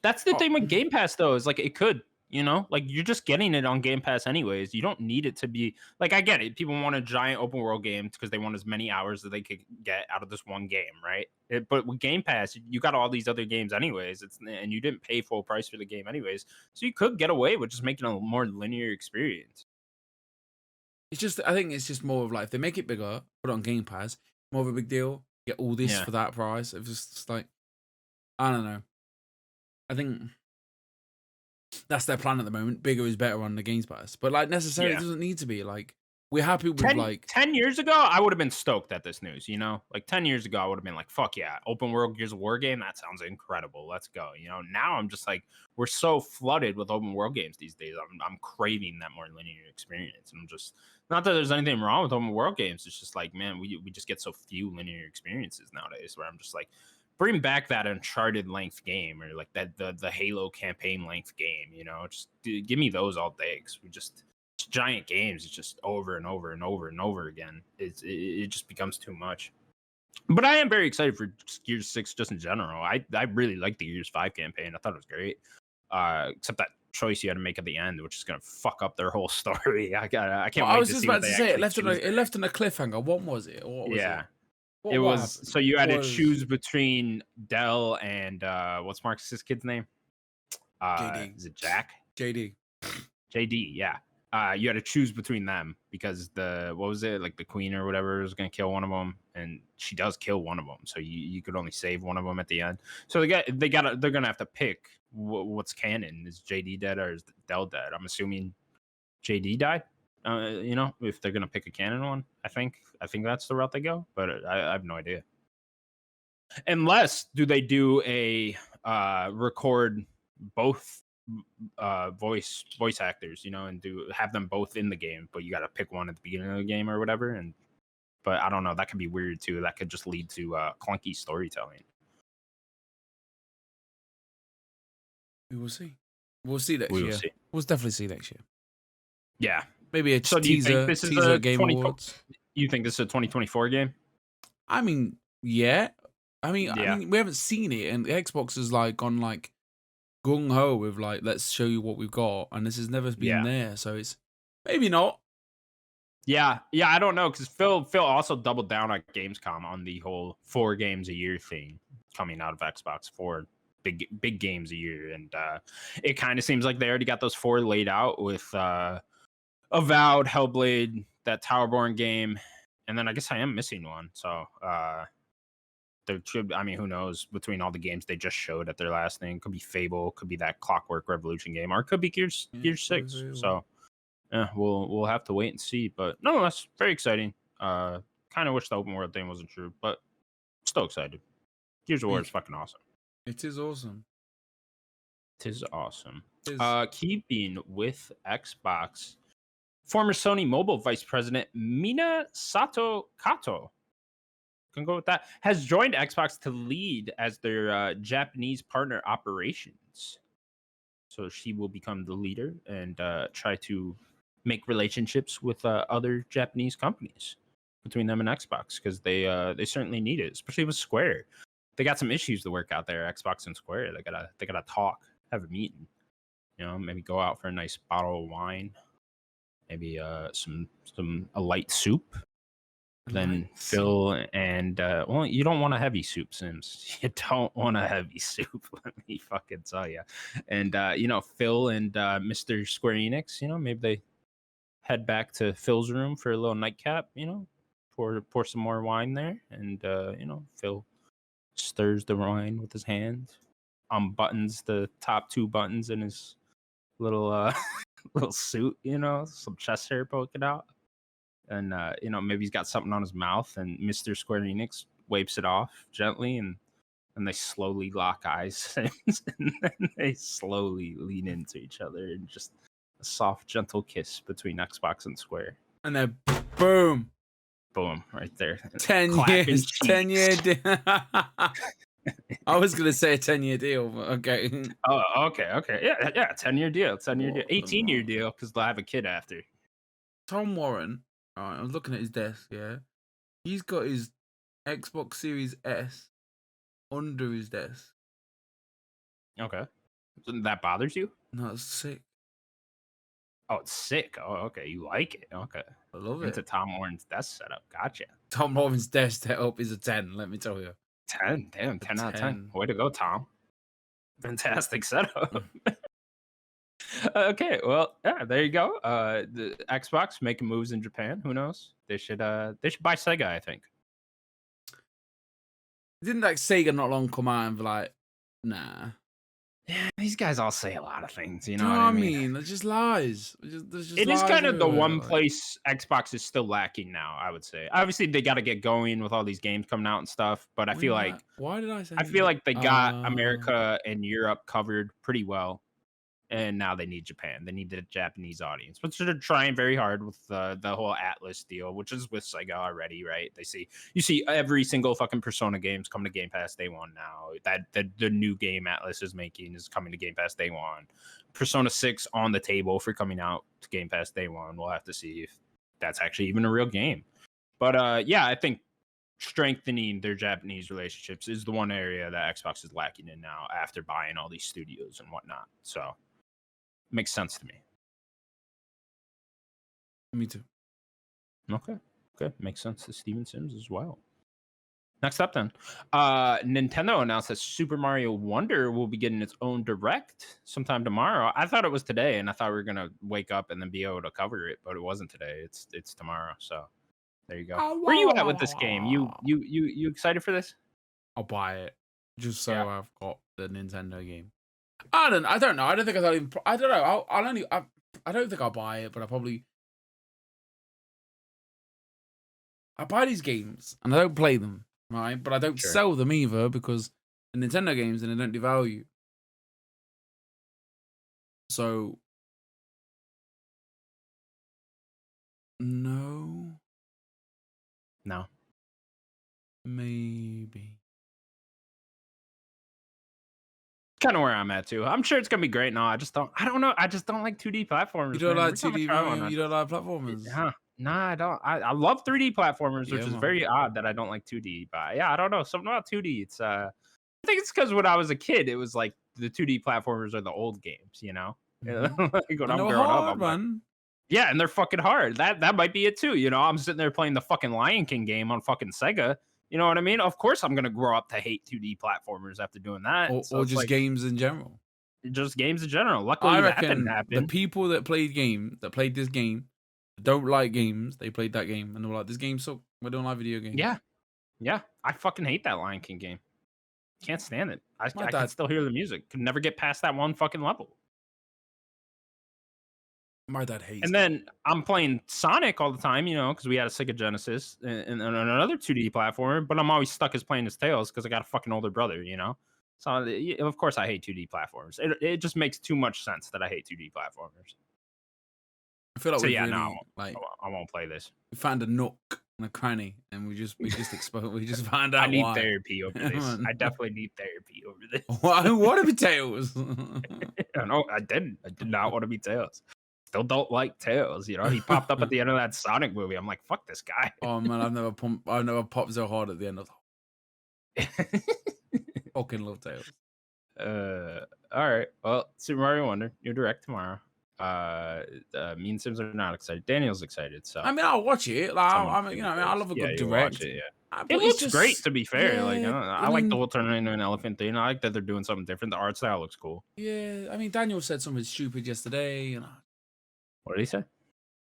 That's the Oh, thing with Game Pass though, is like it could, you know, like you're just getting it on Game Pass anyways. You don't need it to be like, I get it. People want a giant open world game because they want as many hours that they could get out of this one game, right? But with Game Pass, you got all these other games anyways. And you didn't pay full price for the game anyways, so you could get away with just making a more linear experience. it's just. I think it's just more of like if they make it bigger, put it on Game Pass, more of a big deal. Get all this Yeah, for that price. It's just like, I don't know. I think that's their plan at the moment. Bigger is better on the Games Pass, but like necessarily it yeah. doesn't need to be. Like, we're happy with 10, like. 10 years ago, I would have been stoked at this news, you know? Like 10 years ago, I would have been like, fuck yeah, open world Gears of War game, that sounds incredible. Let's go. You know, now I'm just like, we're so flooded with open world games these days. I'm craving that more linear experience. And I'm just, not that there's anything wrong with open world games. It's just like, man, we just get so few linear experiences nowadays where I'm just like, bring back that Uncharted length game or like that the Halo campaign length game, you know? Just give me those all day because we just, giant games. It's just over and over and over and over again. It just becomes too much. But I am very excited for Gears 6 just in general. I really like the Gears 5 campaign. I thought it was great. Except that choice you had to make at the end, which is gonna fuck up their whole story. I can't I wait was to just see what about to they say actually choose it there. left on a cliffhanger. What was it? What was Yeah. it? It What was happened? so you had to Was choose between Dell and what's Marcus's kid's name? JD. Is it Jack? JD. JD, yeah. you had to choose between them because what was it, like the queen or whatever was going to kill one of them, and she does kill one of them, so you could only save one of them at the end. So they're gonna have to pick what's canon. Is JD dead or is Dell dead? I'm assuming JD died. If they're gonna pick a canon one, I think that's the route they go, but I have no idea. Unless do they do a record both voice actors, and have them both in the game, but you got to pick one at the beginning of the game or whatever. But I don't know, that could be weird too. That could just lead to clunky storytelling. We will see. We'll see next year. We'll definitely see next year. Yeah, maybe a teaser Game Awards. You think this is a 2024 game? I mean, yeah. I mean, we haven't seen it, and Xbox has gone gung ho with let's show you what we've got, and this has never been there, so it's maybe not. Yeah, I don't know, because Phil also doubled down on Gamescom on the whole 4 games a year thing coming out of Xbox, 4 big games a year, and it kind of seems like they already got those 4 laid out with Avowed, Hellblade, that Towerborn game, and then I guess I am missing one, so there should, who knows, between all the games they just showed at their last thing. Could be Fable, could be that Clockwork Revolution game, or it could be Gears 6. So yeah, we'll have to wait and see. But nonetheless, very exciting. Kind of wish the open world thing wasn't true, but still excited. Gears of War is fucking awesome. It is awesome. It is awesome. Keeping with Xbox, former Sony Mobile Vice President Minasato Kato, can go with that, has joined Xbox to lead as their Japanese partner operations. So she will become the leader and try to make relationships with other Japanese companies between them and Xbox, because they certainly need it, especially with Square. They got some issues to work out there, Xbox and Square. They gotta talk, have a meeting. Maybe go out for a nice bottle of wine, maybe a light soup. Then Phil and you don't want a heavy soup, Sims. You don't want a heavy soup. Let me fucking tell you. And Phil and Mr. Square Enix, maybe they head back to Phil's room for a little nightcap. Pour some more wine there, and Phil stirs the wine with his hand, unbuttons the top 2 buttons in his little little suit. Some chest hair poking out. And maybe he's got something on his mouth, and Mr. Square Enix wipes it off gently, and they slowly lock eyes, and then they slowly lean into each other, and just a soft, gentle kiss between Xbox and Square. And then boom, right there. 10 years, 10-year deal. I was gonna say a 10-year deal, but okay. Oh, okay, yeah, 10-year deal, 18-year deal, because they'll have a kid after. Tom Warren. All right, I was looking at his desk, yeah. He's got his Xbox Series S under his desk. Okay. That bothers you? No, it's sick. Oh, it's sick. Oh, okay. You like it. Okay. I love it. Into Tom Warren's desk setup. Gotcha. Tom Warren's desk setup is a 10, let me tell you. 10? Damn, 10 out of 10. Way to go, Tom. Fantastic setup. Okay, well, yeah, there you go. The Xbox making moves in Japan. Who knows? They should buy Sega, I think. Didn't Sega not long come out and be like, nah? Yeah, these guys all say a lot of things. You know what I mean? It's just lies. It is kind of the one place Xbox is still lacking now, I would say. Obviously, they got to get going with all these games coming out and stuff. But I feel like why did I say? I feel like they got America and Europe covered pretty well. And now they need Japan. They need the Japanese audience, which they're trying very hard with the whole Atlas deal, which is with Sega already, right? You see every single fucking Persona games come to Game Pass day one now. That the new game Atlas is making is coming to Game Pass day one. Persona 6 on the table for coming out to Game Pass day one. We'll have to see if that's actually even a real game. But yeah, I think strengthening their Japanese relationships is the one area that Xbox is lacking in now after buying all these studios and whatnot. So makes sense to me. Me too. Okay. Makes sense to Steven Sims as well. Next up, then, Nintendo announced that Super Mario Wonder will be getting its own direct sometime tomorrow. I thought it was today, and I thought we were gonna wake up and then be able to cover it, but it wasn't today. It's tomorrow. So there you go. Where you at with this game? You excited for this? I'll buy it just so Yeah. I've got the Nintendo game. I don't know. I don't think I'll even. I don't know. I don't think I'll buy it, but I buy these games and I don't play them, right? But I don't sell them either because the Nintendo games and they don't devalue. So no, maybe. Kind of where I'm at too. I'm sure it's gonna be great. No, I don't know. I just don't like 2D platformers. You don't man. like 2D Mario? You don't like platformers? Yeah. Nah, I don't. I love 3D platformers, which is very odd that I don't like 2D. But yeah, I don't know. Something about 2D. It's I think it's because when I was a kid, it was like the 2D platformers are the old games, you know? Like when I'm growing up, I'm like, yeah, and they're fucking hard. That might be it too. You know, I'm sitting there playing the fucking Lion King game on fucking Sega. You know what I mean? Of course, I'm gonna grow up to hate 2D platformers after doing that, or just like, games in general. Just games in general. Luckily, I that didn't reckon happen. the people that played this game, don't like games. They played that game and they were like, "This game sucks. We don't like video games." Yeah. I fucking hate that Lion King game. Can't stand it. I can still hear the music. Could never get past that one fucking level. My dad hates. And then I'm playing Sonic all the time, you know, because we had a Sega Genesis and another 2D platform. But I'm always stuck as playing as Tails because I got a fucking older brother, you know. So of course I hate 2D platforms. It just makes too much sense that I hate 2D platformers. I feel like so yeah, no, I won't play this. We found a nook and a cranny, and we just exposed. We just found out. I need therapy over this. I definitely need therapy over this. Why want to be Tails? No, I did not want to be Tails. Still don't like Tails. You know, he popped up at the end of that Sonic movie. I'm like, fuck this guy. Oh man, I've never popped so hard at the end of. Fucking love Tails. All right. Well, Super Mario Wonder, new direct tomorrow. Me and Sims are not excited. Daniel's excited. So I mean, I'll watch it. Like, I love a good direct. It looks great, to be fair. Yeah, like, I like the whole turning into an elephant thing. I like that they're doing something different. The art style looks cool. Yeah, I mean, Daniel said something stupid yesterday. You know. What did he say?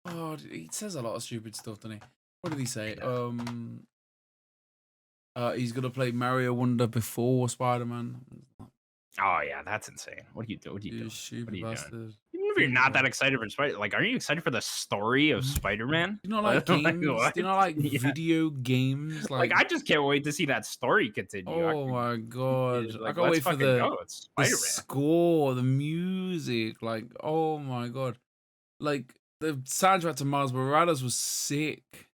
Oh, he says a lot of stupid stuff, doesn't he? What did he say? He's gonna play Mario Wonder before Spider-Man. Oh yeah, that's insane. What are you doing? You stupid bastard. Even if you're not that excited for Spider, like, are you excited for the story of Spider-Man? Do you not like games? Do you not like video games? Like, I just can't wait to see that story continue. Oh my god! Like, I can't wait for the score, the music. Like, oh my god! Like, the soundtrack to Miles Morales was sick.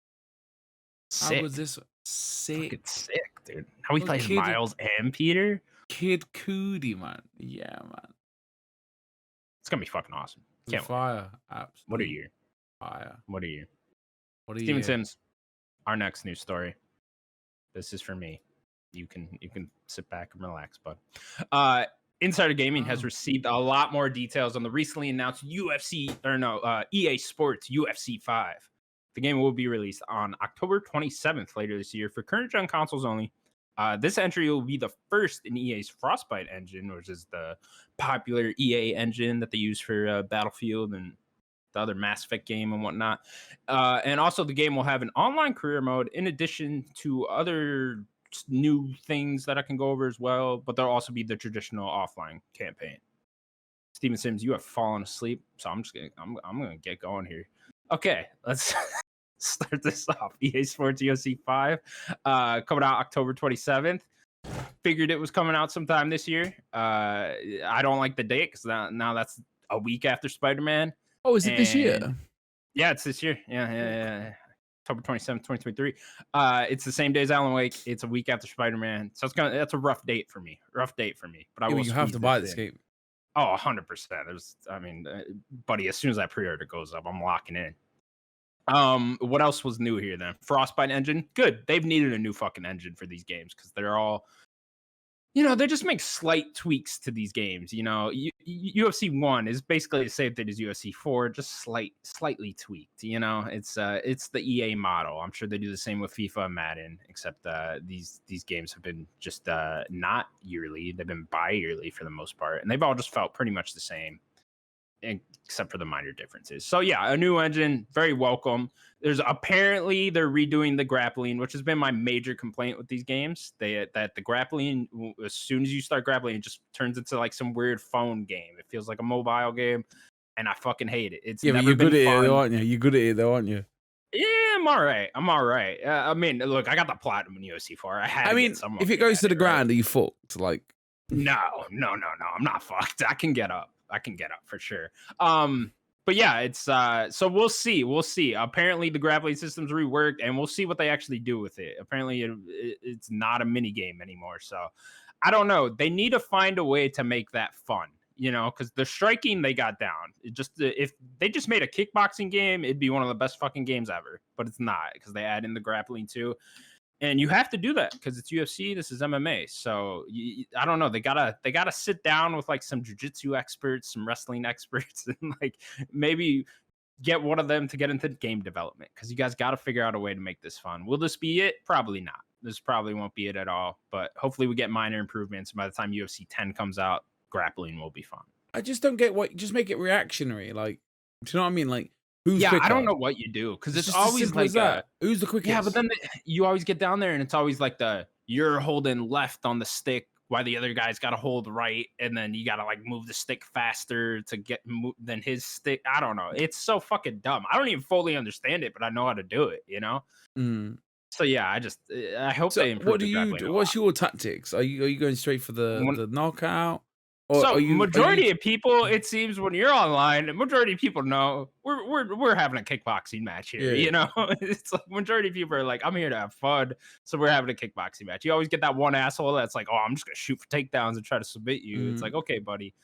How was this sick? Fucking sick, dude. How we played Miles and Peter? Kid Cudi, man. Yeah, man. It's gonna be fucking awesome. Can't fire. Absolutely. What are you? Fire. What are you? What are you? Steven Sims, our next news story. This is for me. You can sit back and relax, bud. Insider Gaming has received a lot more details on the recently announced EA Sports UFC 5. The game will be released on October 27th later this year for current gen consoles only. This entry will be the first in EA's Frostbite engine, which is the popular EA engine that they use for Battlefield and the other Mass Effect game and whatnot. And also the game will have an online career mode in addition to other new things that I can go over as well, but there'll also be the traditional offline campaign. Steven Sims, you have fallen asleep, so I'm gonna get going here. Okay, let's start this off. EA Sports UFC 5 coming out October 27th. Figured it was coming out sometime this year. I don't like the date because now that's a week after Spider-Man. Oh, is it this year? Yeah, it's this year. Yeah. October 27th, 2023. It's the same day as Alan Wake. It's a week after Spider-Man. So that's a rough date for me. But I will. You have to buy this game. Oh, 100%. Buddy, as soon as that pre-order goes up, I'm locking in. What else was new here then? Frostbite engine. Good. They've needed a new fucking engine for these games because they're all, they just make slight tweaks to these games. UFC 1 is basically the same thing as UFC 4, just slightly tweaked. It's the EA model. I'm sure they do the same with FIFA and Madden, except these games have been just not yearly. They've been bi-yearly for the most part, and they've all just felt pretty much the same, except for the minor differences. So yeah, a new engine, very welcome. They're redoing the grappling, which has been my major complaint with these games. That the grappling, as soon as you start grappling, it just turns into like some weird phone game. It feels like a mobile game, and I fucking hate it. It's never you're been good at fun. it, though, aren't you? You're good at it, though, aren't you? Yeah, I'm all right. I mean, look, I got the platinum in UFC 4. I mean, if it goes to the ground, are you fucked? Like, no, I'm not fucked. I can get up for sure. But yeah, it's so we'll see. Apparently the grappling system's reworked, and we'll see what they actually do with it. Apparently it's not a mini game anymore. So I don't know. They need to find a way to make that fun, because the striking they got down. If they just made a kickboxing game, it'd be one of the best fucking games ever. But it's not, because they add in the grappling too. And you have to do that because it's UFC. This is MMA. So I don't know. They gotta sit down with like some jiu-jitsu experts, some wrestling experts, and like maybe get one of them to get into game development, because you guys got to figure out a way to make this fun. Will this be it? Probably not. This probably won't be it at all. But hopefully we get minor improvements. By the time UFC 10 comes out, grappling will be fun. I just don't get just make it reactionary. Like, do you know what I mean? Like, who's quicker? I don't know what you do, because it's always like that. Who's the quickest? Yeah, but then you always get down there and it's always like you're holding left on the stick while the other guy's got to hold right, and then you got to like move the stick faster to get than his stick. I don't know. It's so fucking dumb. I don't even fully understand it, but I know how to do it. So yeah, I hope they improve. What do you do? What's your tactics? Are you going straight for the knockout? Or so majority of people, it seems, when you're online, the majority of people know we're having a kickboxing match here. Yeah. It's like majority of people are like, I'm here to have fun, so we're having a kickboxing match. You always get that one asshole that's like, oh, I'm just gonna shoot for takedowns and try to submit you. It's like, okay, buddy,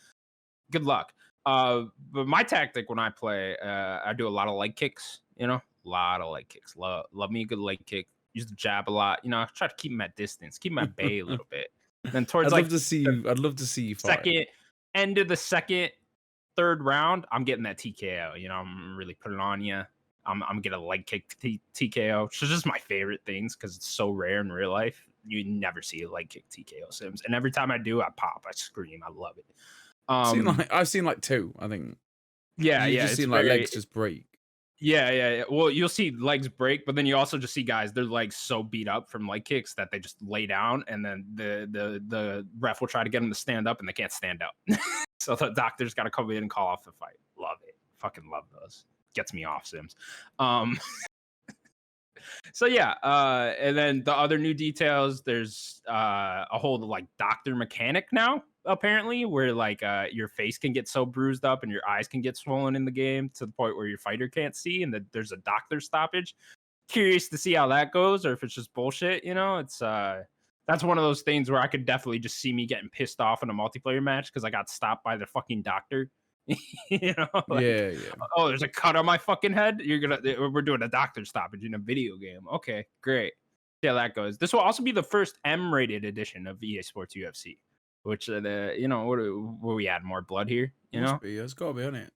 good luck. But my tactic when I play, I do a lot of leg kicks. A lot of leg kicks. Love me a good leg kick. Use the jab a lot. I try to keep him at distance, keep him at bay a little bit. Then towards I'd love to see you fight. End of the second, third round, I'm getting that TKO. I'm really putting on you. I'm getting a leg kick TKO. It's just my favorite things because it's so rare in real life. You never see a leg kick TKO Sims, and every time I do, I pop, I scream, I love it. I've seen like two, I think. Yeah, You've just seen like legs just break. Yeah. Well, you'll see legs break, but then you also just see guys, their legs so beat up from leg kicks that they just lay down, and then the ref will try to get them to stand up, and they can't stand up. So the doctor's got to come in and call off the fight. Love it. Fucking love those. Gets me off, Sims. So yeah, and then the other new details, there's a whole like doctor mechanic now, apparently, where like your face can get so bruised up and your eyes can get swollen in the game to the point where your fighter can't see, and that there's a doctor stoppage. Curious to see how that goes, or if it's just bullshit. It's that's one of those things where I could definitely just see me getting pissed off in a multiplayer match because I got stopped by the fucking doctor. Yeah. Oh, there's a cut on my fucking head. We're doing a doctor stoppage in a video game. Okay, great. See how that goes. This will also be the first M-rated edition of EA Sports UFC, which where we add more blood here. It's gotta be on it.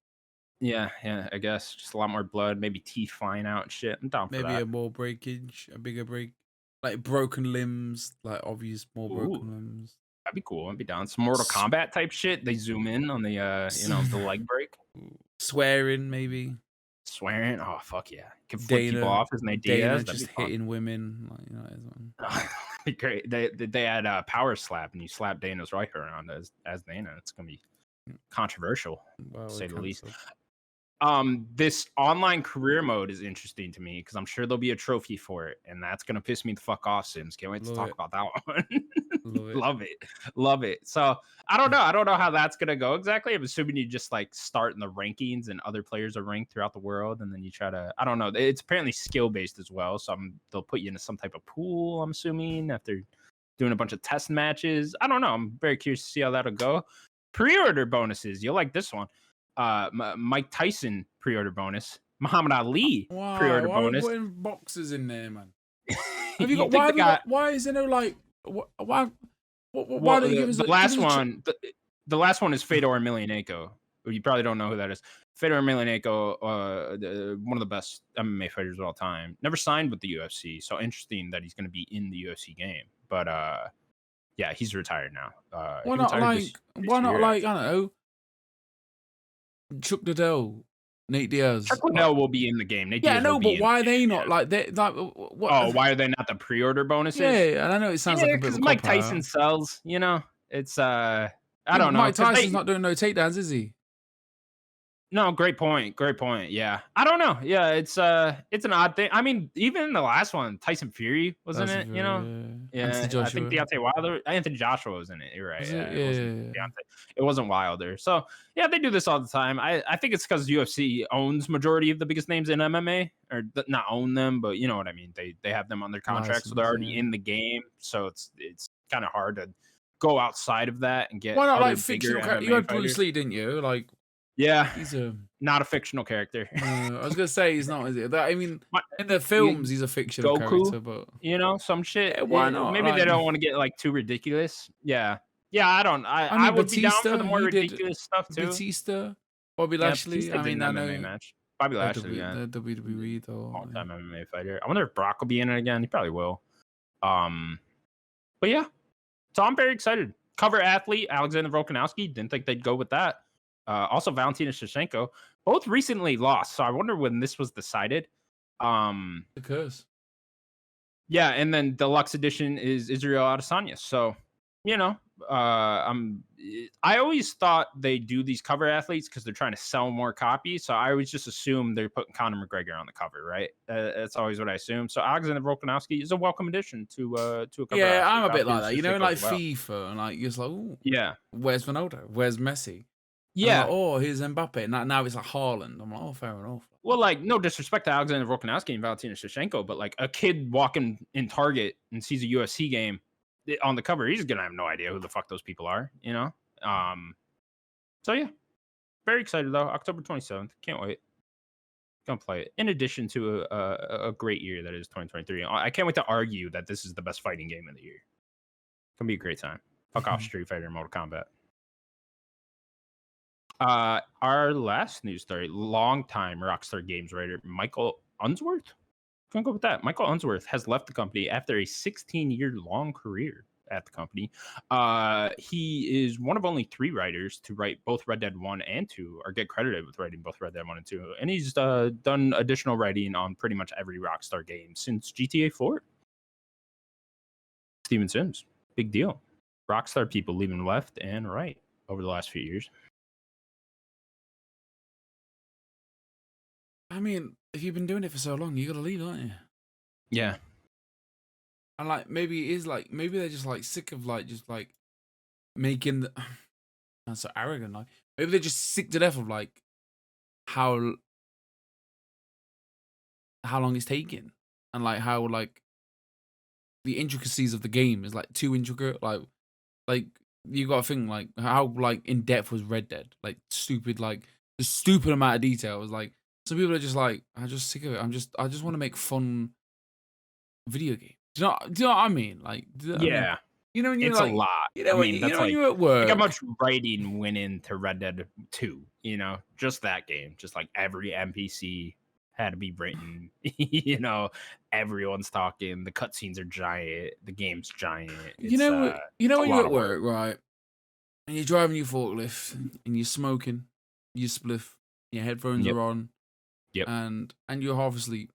Yeah, I guess just a lot more blood, maybe teeth flying out and shit. I'm down for that. Maybe a more breakage, a bigger break, like broken limbs, like obvious more broken limbs. That'd be cool. I'd be down. Some Mortal Kombat type shit. They zoom in on the the leg break. Swearing, maybe. Swearing? Oh fuck yeah! Can flip people off as they Diaz. Just hitting women, that'd be great. They had power slap, and you slap Dana's right around as Dana. It's gonna be controversial, to say the least. This online career mode is interesting to me because I'm sure there'll be a trophy for it, and that's gonna piss me the fuck off, Sims. Can't wait to talk about that one. Love it. So I don't know how that's gonna go exactly. I'm assuming you just like start in the rankings and other players are ranked throughout the world, and then you try to, I don't know, it's apparently skill based as well, so they'll put you into some type of pool, I'm assuming, after doing a bunch of test matches. I don't know, I'm very curious to see how that'll go. Pre-order bonuses, you'll like this one. Mike Tyson pre-order bonus, Muhammad Ali pre-order bonus. Why are we putting boxes in there, man? Why is there no like Why don't you give us the last one? The last one is Fedor Emelianenko. You probably don't know who that is. Fedor Emelianenko, one of the best MMA fighters of all time. Never signed with the UFC, so interesting that he's going to be in the UFC game. But yeah, he's retired now. Why not like? Why not like? I don't know. Chuck Liddell, Nate Diaz. Chuck Liddell will be in the game. Nate Diaz no, but why are they not like they like? What? Oh, why are they not the pre-order bonuses? Yeah, and I know it sounds like a bit because of a Mike Tyson sells. You know, it's I don't know. Mike Tyson's not doing no takedowns, is he? No, great point. Great point. Yeah. I don't know. Yeah, it's an odd thing. I mean, even in the last one, Tyson Fury was in it, you know? Yeah. I think Deontay Wilder, Anthony Joshua was in it. You're right. It wasn't Wilder. So yeah, they do this all the time. I think it's because UFC owns majority of the biggest names in MMA, or not own them, but you know what I mean. They have them on their contract, so they're already in the game. So it's kind of hard to go outside of that and get. Why not like fictional characters? You had Bruce Lee, didn't you? Like. Yeah, he's not a fictional character. I was gonna say he's not. Is it? I mean, in the films, he's a fictional character, but you know, some shit. Yeah, why not? Maybe they don't want to get like too ridiculous. Yeah, I don't. I would be down for the more ridiculous stuff too. Batista, Bobby Lashley. I mean, I know MMA match. Bobby Lashley, the WWE though, all-time MMA fighter. I wonder if Brock will be in it again. He probably will. But yeah, so I'm very excited. Cover athlete Alexander Volkanovski. Didn't think they'd go with that. Also, Valentina Shevchenko, both recently lost. So I wonder when this was decided. Because. Yeah, and then deluxe edition is Israel Adesanya. So, you know, I always thought they do these cover athletes because they're trying to sell more copies. So I always just assume they're putting Conor McGregor on the cover, right? That's always what I assume. So Alexander Volkanovski is a welcome addition to a cover. Yeah, I'm a bit like that. You know, like FIFA, and like you're just like, ooh, yeah, where's Ronaldo? Where's Messi? Yeah. Like, oh, here's Mbappe. Now it's like Haaland. I'm like, oh, fair enough. Well, like, no disrespect to Alexander Volkanovski and Valentina Shevchenko, but like a kid walking in Target and sees a UFC game on the cover, he's gonna have no idea who the fuck those people are, you know? So yeah. Very excited though. October 27th. Can't wait. Gonna play it. In addition to a great year that is 2023. I can't wait to argue that this is the best fighting game of the year. Gonna be a great time. Fuck off Street Fighter and Mortal Kombat. Our last news story, longtime Rockstar Games writer Michael Unsworth. Gonna go with that. Michael Unsworth has left the company after a 16-year-long career at the company. He is one of only 3 writers to write both Red Dead 1 and 2, or get credited with writing both Red Dead 1 and 2. And he's done additional writing on pretty much every Rockstar game since GTA 4. Steven Sims, big deal. Rockstar people leaving left and right over the last few years. I mean, if you've been doing it for so long, you gotta leave, aren't you? Yeah. And like, maybe it is like, maybe they're just like sick of like, just like making the, that's so arrogant. Like, maybe they're just sick to death of like how long it's taking, and like how like the intricacies of the game is like too intricate. Like you gotta think like how like in depth was Red Dead? Like stupid, like the stupid amount of detail was like. Some people are just like, I'm just sick of it. I just want to make fun video games. Do you know what I mean? Like, yeah. I mean, you know when you're it's like, a lot. You know, when you're at work. Look how much writing went into Red Dead 2. You know, just that game. Just like every NPC had to be written. You know, everyone's talking. The cutscenes are giant. The game's giant. It's, you know when you're at work, right? And you're driving your forklift and you're smoking, you spliff, your headphones are on. Yep. And you're half asleep.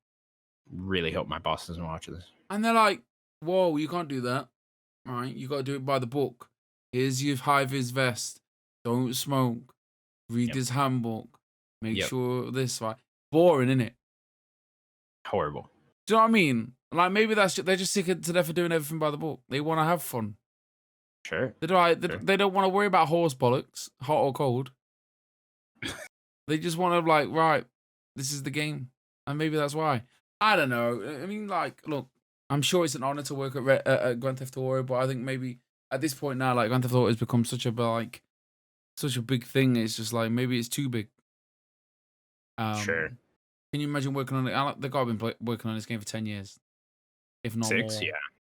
Really hope my boss doesn't watch this. And they're like, whoa, you can't do that. All right, you got to do it by the book. Here's your high-vis vest. Don't smoke. Read this handbook. Make sure this, right? Boring, innit? Horrible. Do you know what I mean? Like, maybe they're just sick to death of doing everything by the book. They want to have fun. Sure. They don't want to worry about horse bollocks, hot or cold. They just want to, like, right, this is the game. And maybe that's why. I don't know. I mean, like, look, I'm sure it's an honor to work at Grand Theft Auto, but I think maybe at this point now, like, Grand Theft Auto has become such a big thing. It's just like, maybe it's too big. Sure. Can you imagine working on it? They've got to been working on this game for 10 years. If not 6, more. yeah.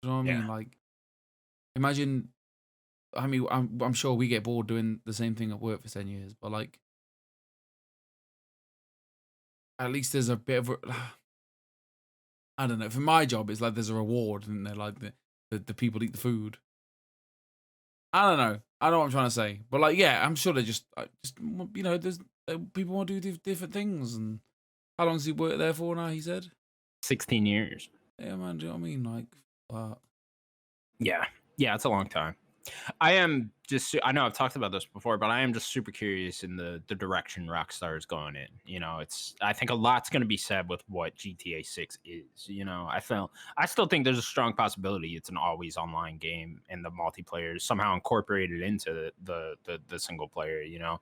You know what I mean? Like, imagine I mean, I'm sure we get bored doing the same thing at work for 10 years, but like, at least there's a bit of a, I don't know. For my job, it's like there's a reward, and they're like the people eat the food. I don't know. I know what I'm trying to say, but like, yeah, I'm sure they just there's people want to do different things. And how long does he work there for now? He said 16 years. Yeah, man. Do you know what I mean? Like, yeah, it's a long time. I am just, I know I've talked about this before, but I am just super curious in the direction Rockstar is going in. You know, I think a lot's going to be said with what GTA 6 is. You know, I still think there's a strong possibility it's an always online game and the multiplayer is somehow incorporated into the single player, you know,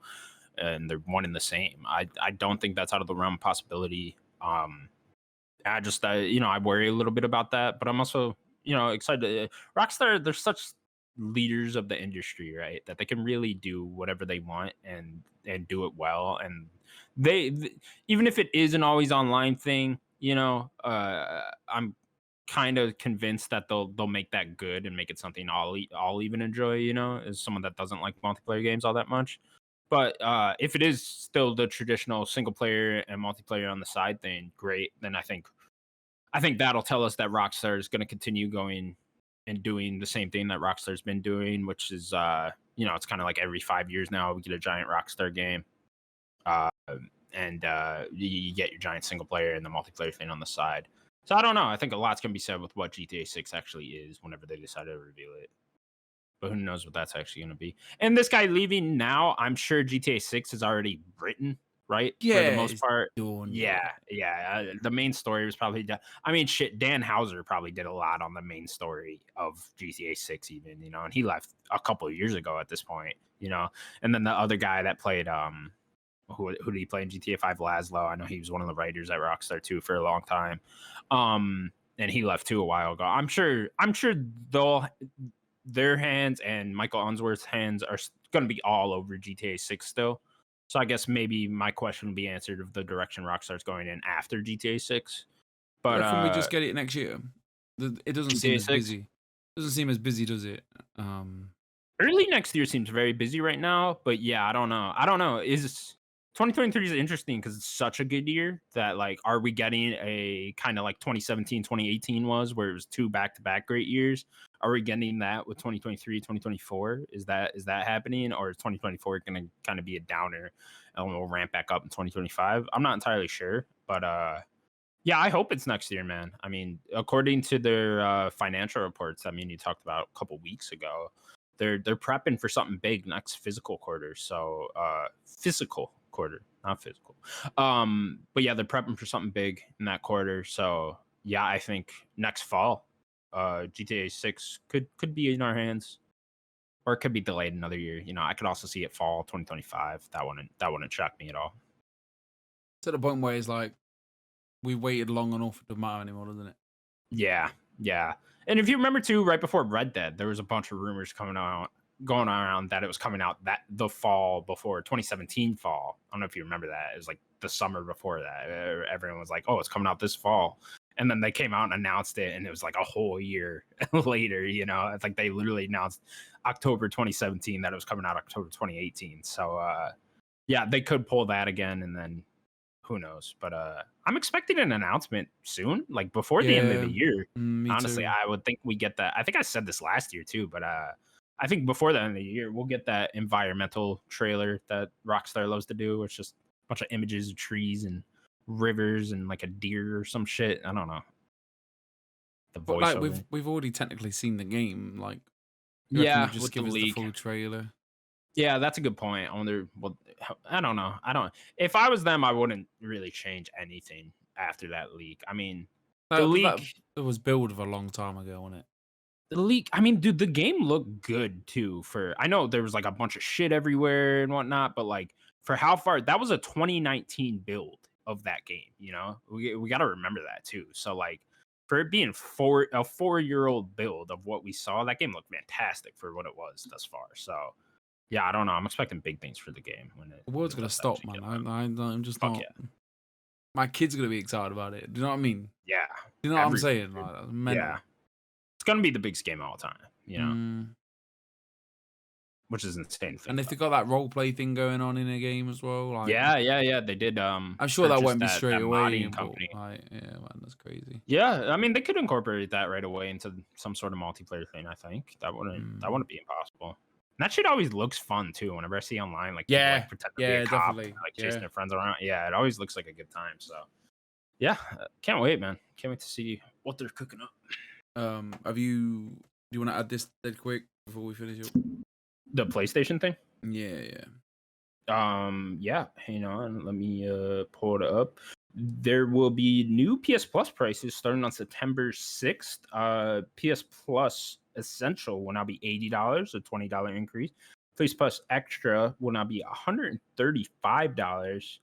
and they're one and the same. I don't think that's out of the realm of possibility. I just, I worry a little bit about that, but I'm also, excited. Rockstar, they're such leaders of the industry, right? That they can really do whatever they want and do it well. And even if it is an always online thing, I'm kind of convinced that they'll make that good and make it something I'll even enjoy. You know, as someone that doesn't like multiplayer games all that much. But if it is still the traditional single player and multiplayer on the side thing, great. Then I think that'll tell us that Rockstar is going to continue going and doing the same thing that Rockstar's been doing, which is it's kind of like every 5 years now we get a giant Rockstar game, uh, and you get your giant single player and the multiplayer thing on the side. So I don't know. I think a lot's going to be said with what GTA 6 actually is whenever they decide to reveal it. But who knows what that's actually going to be. And this guy leaving now, I'm sure GTA 6 is already written, right? For the yeah, most part. doing Yeah. The main story was probably done. I mean, shit, Dan Houser probably did a lot on the main story of GTA 6 even, and he left a couple of years ago at this point, And then the other guy that played who did he play in GTA 5? Laszlo. I know he was one of the writers at Rockstar too for a long time. And he left too a while ago. I'm sure they'll their hands and Michael Unsworth's hands are going to be all over GTA 6 still. So I guess maybe my question would be answered of the direction Rockstar's going in after GTA 6. But can we just get it next year? It doesn't seem GTA as 6? busy. Doesn't seem as busy, does it? Early next year seems very busy right now, but yeah, I don't know. Is 2023 is interesting because it's such a good year that, like, are we getting a kind of like 2017, 2018 was, where it was two back-to-back great years? Are we getting that with 2023, 2024? Is that happening, or is 2024 going to kind of be a downer and we'll ramp back up in 2025? I'm not entirely sure, but yeah, I hope it's next year, man. I mean, according to their financial reports, I mean, you talked about a couple weeks ago, they're prepping for something big next physical quarter. So physical quarter, not physical. But yeah, they're prepping for something big in that quarter. So yeah, I think next fall, GTA 6 could be in our hands, or it could be delayed another year. I could also see it fall 2025. That wouldn't shock me at all. To the point where it's like we waited long enough, it doesn't matter anymore, doesn't it? Yeah. And if you remember too, right before Red Dead, there was a bunch of rumors going around that it was coming out that the fall before 2017 fall. I don't know if you remember that. It was like the summer before that. Everyone was like, "Oh, it's coming out this fall," and then they came out and announced it, and it was like a whole year later. It's like they literally announced October 2017 that it was coming out October 2018. So yeah, they could pull that again, and then who knows? But I'm expecting an announcement soon, like before the end of the year. Me Honestly, too. I would think we get that. I think I said this last year too, but I think before the end of the year we'll get that environmental trailer that Rockstar loves to do. It's just a bunch of images of trees and rivers and like a deer or some shit. I don't know. The But like voiceover. we've already technically seen the game. Like, you reckon they Yeah, just with the give us the leak. full trailer? Yeah, that's a good point. I wonder. Well, I don't know. If I was them, I wouldn't really change anything after that leak. I mean, the leak. That was built of a long time ago, wasn't it? The leak. I mean, dude, the game looked good too. I know there was like a bunch of shit everywhere and whatnot, but like for how far that was a 2019 build of that game. We got to remember that too. So like for it being a 4-year-old build of what we saw, that game looked fantastic for what it was thus far. So. Yeah, I don't know. I'm expecting big things for the game The world's gonna stop, man. I'm just not. Yeah. My kid's gonna be excited about it. Do you know what I mean? Yeah. Do you know what I'm saying? Like, that's mental. Yeah. It's gonna be the biggest game of all time. which is insane. And if they got that role play thing going on in a game as well, like yeah, they did. I'm sure that won't be straight away. modding company. Like, yeah, man, that's crazy. Yeah, I mean, they could incorporate that right away into some sort of multiplayer thing. I think that wouldn't be impossible. And that shit always looks fun too. Whenever I see online, like people, like, pretend to be a cop, definitely, like chasing their friends around. Yeah, it always looks like a good time. So, yeah, can't wait, man. Can't wait to see what they're cooking up. Do you want to add this dead quick before we finish up? The PlayStation thing? Yeah. Yeah, hang on. Let me pull it up. There will be new PS Plus prices starting on September 6th. PS Plus Essential will now be $80, a $20 increase. PS Plus Extra will now be $135.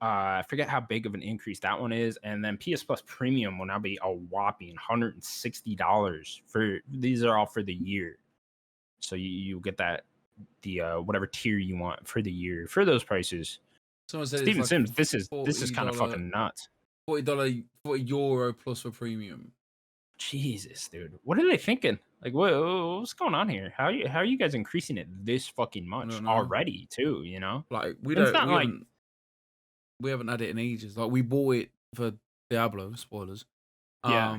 I forget how big of an increase that one is. And then PS Plus Premium will now be a whopping $160 for these are all for the year. So you get that the whatever tier you want for the year for those prices. Someone said Steven like Sims, this is kind of fucking nuts. €40 plus for premium. Jesus, dude, what are they thinking? Like, what's going on here? How are you guys increasing it this fucking much already? Too, you know, like we haven't had it in ages. Like we bought it for Diablo. Spoilers. Yeah.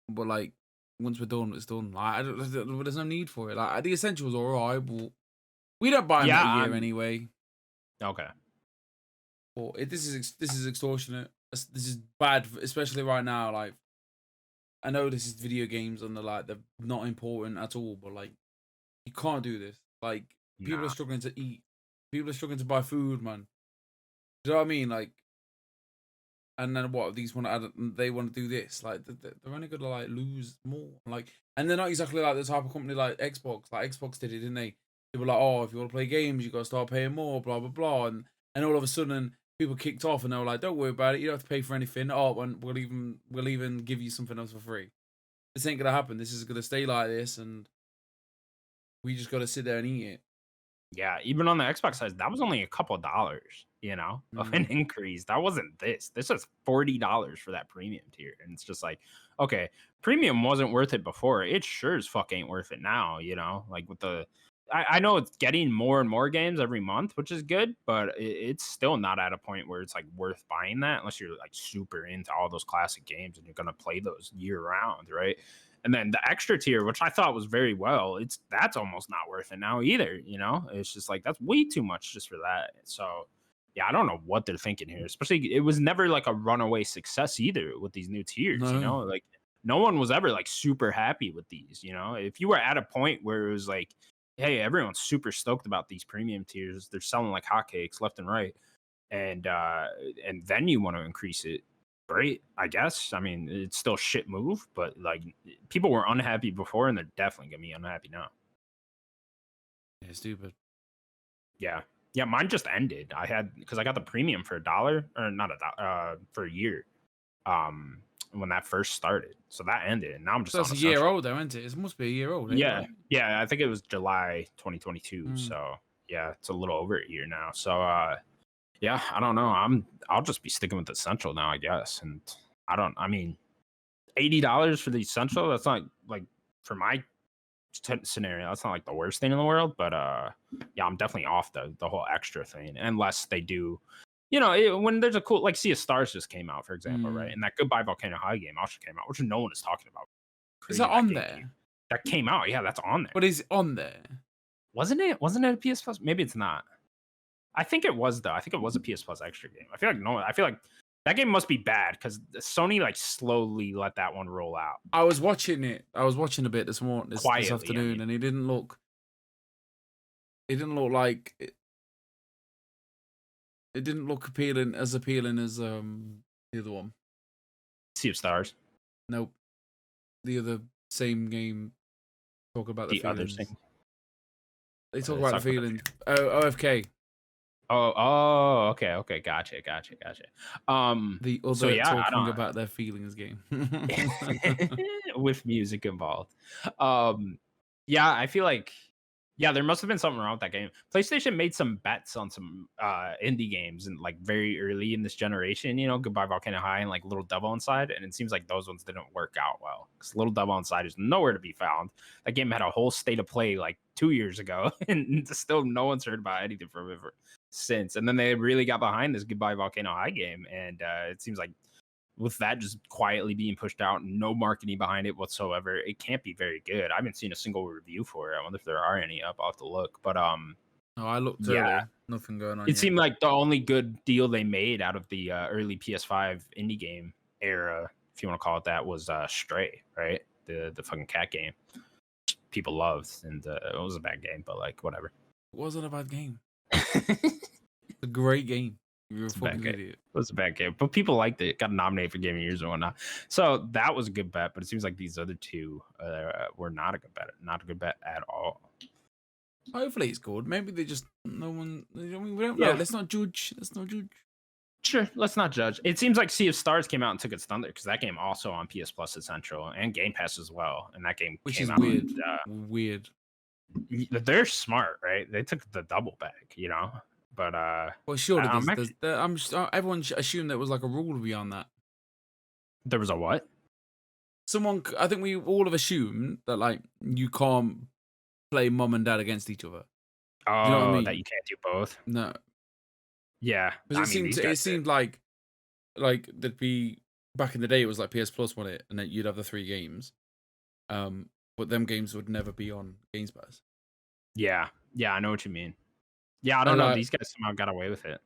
But like once we're done, it's done. Like there's no need for it. Like the essentials are alright, but we don't buy them a year anyway. Okay. But this is extortionate. This is bad, especially right now. Like, I know this is video games and they're not important at all, but like, you can't do this. Like, people are struggling to eat. People are struggling to buy food, man. Do you know what I mean? Like, and then what? These they want to do this. Like, they're only gonna like lose more. Like, and they're not exactly like the type of company like Xbox. Like Xbox did it, didn't they? They were like, oh, if you want to play games, you got to start paying more, blah blah blah, and all of a sudden people kicked off and they were like, don't worry about it, you don't have to pay for anything. Oh, and we'll even give you something else for free. This ain't gonna happen. This is gonna stay like this, and we just gotta sit there and eat it. Yeah, even on the Xbox side, that was only a couple of dollars, you know, of an increase. That wasn't this. This is $40 for that premium tier. And it's just like, okay, premium wasn't worth it before. It sure as fuck ain't worth it now, you know, like with I know it's getting more and more games every month, which is good, but it's still not at a point where it's like worth buying that unless you're like super into all those classic games and you're gonna play those year round, right? And then the extra tier, which I thought was very well, that's almost not worth it now either. You know, it's just like that's way too much just for that. So yeah, I don't know what they're thinking here. Especially, it was never like a runaway success either with these new tiers. You know, like no one was ever like super happy with these. You know, if you were at a point where it was like, hey, everyone's super stoked about these premium tiers. They're selling like hotcakes left and right. And then you want to increase it. Great, I guess. I mean, it's still a shit move, but like people were unhappy before and they're definitely gonna be unhappy now. Yeah, stupid. Yeah. Yeah, mine just ended. Because I got the premium for $1 or not for a year. When that first started. So that ended. And now I'm just that's a year old though, isn't it? It must be a year old. Yeah. Right? Yeah, I think it was July 2022. So yeah, it's a little over a year now. So yeah, I don't know. I'll just be sticking with Essential now, I guess. And I mean, $80 for the Essential, that's not like for my scenario, that's not like the worst thing in the world. But yeah, I'm definitely off the whole extra thing unless they do. You know, when there's a cool, like Sea of Stars just came out, for example, right? And that Goodbye Volcano High game also came out, which no one is talking about. Is that on there? That came out, yeah, that's on there. But is it on there? Wasn't it a PS Plus? Maybe it's not. I think it was though. I think it was a PS Plus extra game. I feel like that game must be bad because Sony like slowly let that one roll out. I was watching it. I was watching a bit this afternoon, and it didn't look. It didn't look like. It didn't look appealing as the other one. Sea of Stars. Nope. The other same game. Talk about the feelings. Other thing. They talk about the feelings. OFK. Oh, okay, gotcha. The other talking about their feelings game with music involved. Yeah, I feel like Yeah, there must have been something wrong with that game. PlayStation made some bets on some indie games and like very early in this generation, Goodbye Volcano High and like Little Devil Inside, and it seems like those ones didn't work out well because Little Devil Inside is nowhere to be found. That game had a whole state of play like 2 years ago, and still no one's heard about anything from it since. And then they really got behind this Goodbye Volcano High game, and it seems like with that just quietly being pushed out and no marketing behind it whatsoever, it can't be very good. I haven't seen a single review for it. I wonder if there are any up. I'll have to look. But I looked early. Nothing going on. It seemed like the only good deal they made out of the early PS5 indie game era, if you want to call it that, was Stray, right? The fucking cat game people loved, and it was a bad game, but like whatever. It wasn't a bad game. It's a great game. You're a fucking idiot. It was a bad game, but people liked it. Got nominated for Game of the Year and whatnot. So that was a good bet, but it seems like these other two were not a good bet. Not a good bet at all. Hopefully it's good. Maybe they just no one. I mean, we don't know. Let's not judge. Sure, let's not judge. It seems like Sea of Stars came out and took its thunder because that game also on PS Plus Essential and Game Pass as well. And that game which came is out weird. They're smart, right? They took the double bag, But well, surely everyone assumed there was like a rule beyond that. There was a what? I think we all have assumed that like you can't play mom and dad against each other. Oh, you know what I mean? That you can't do both. No. Yeah, because it seemed like there'd be back in the day. It was like PS Plus on it, and then you'd have the 3 games. But them games would never be on Games Pass. Yeah, I know what you mean. Yeah, I don't know. These guys somehow got away with it.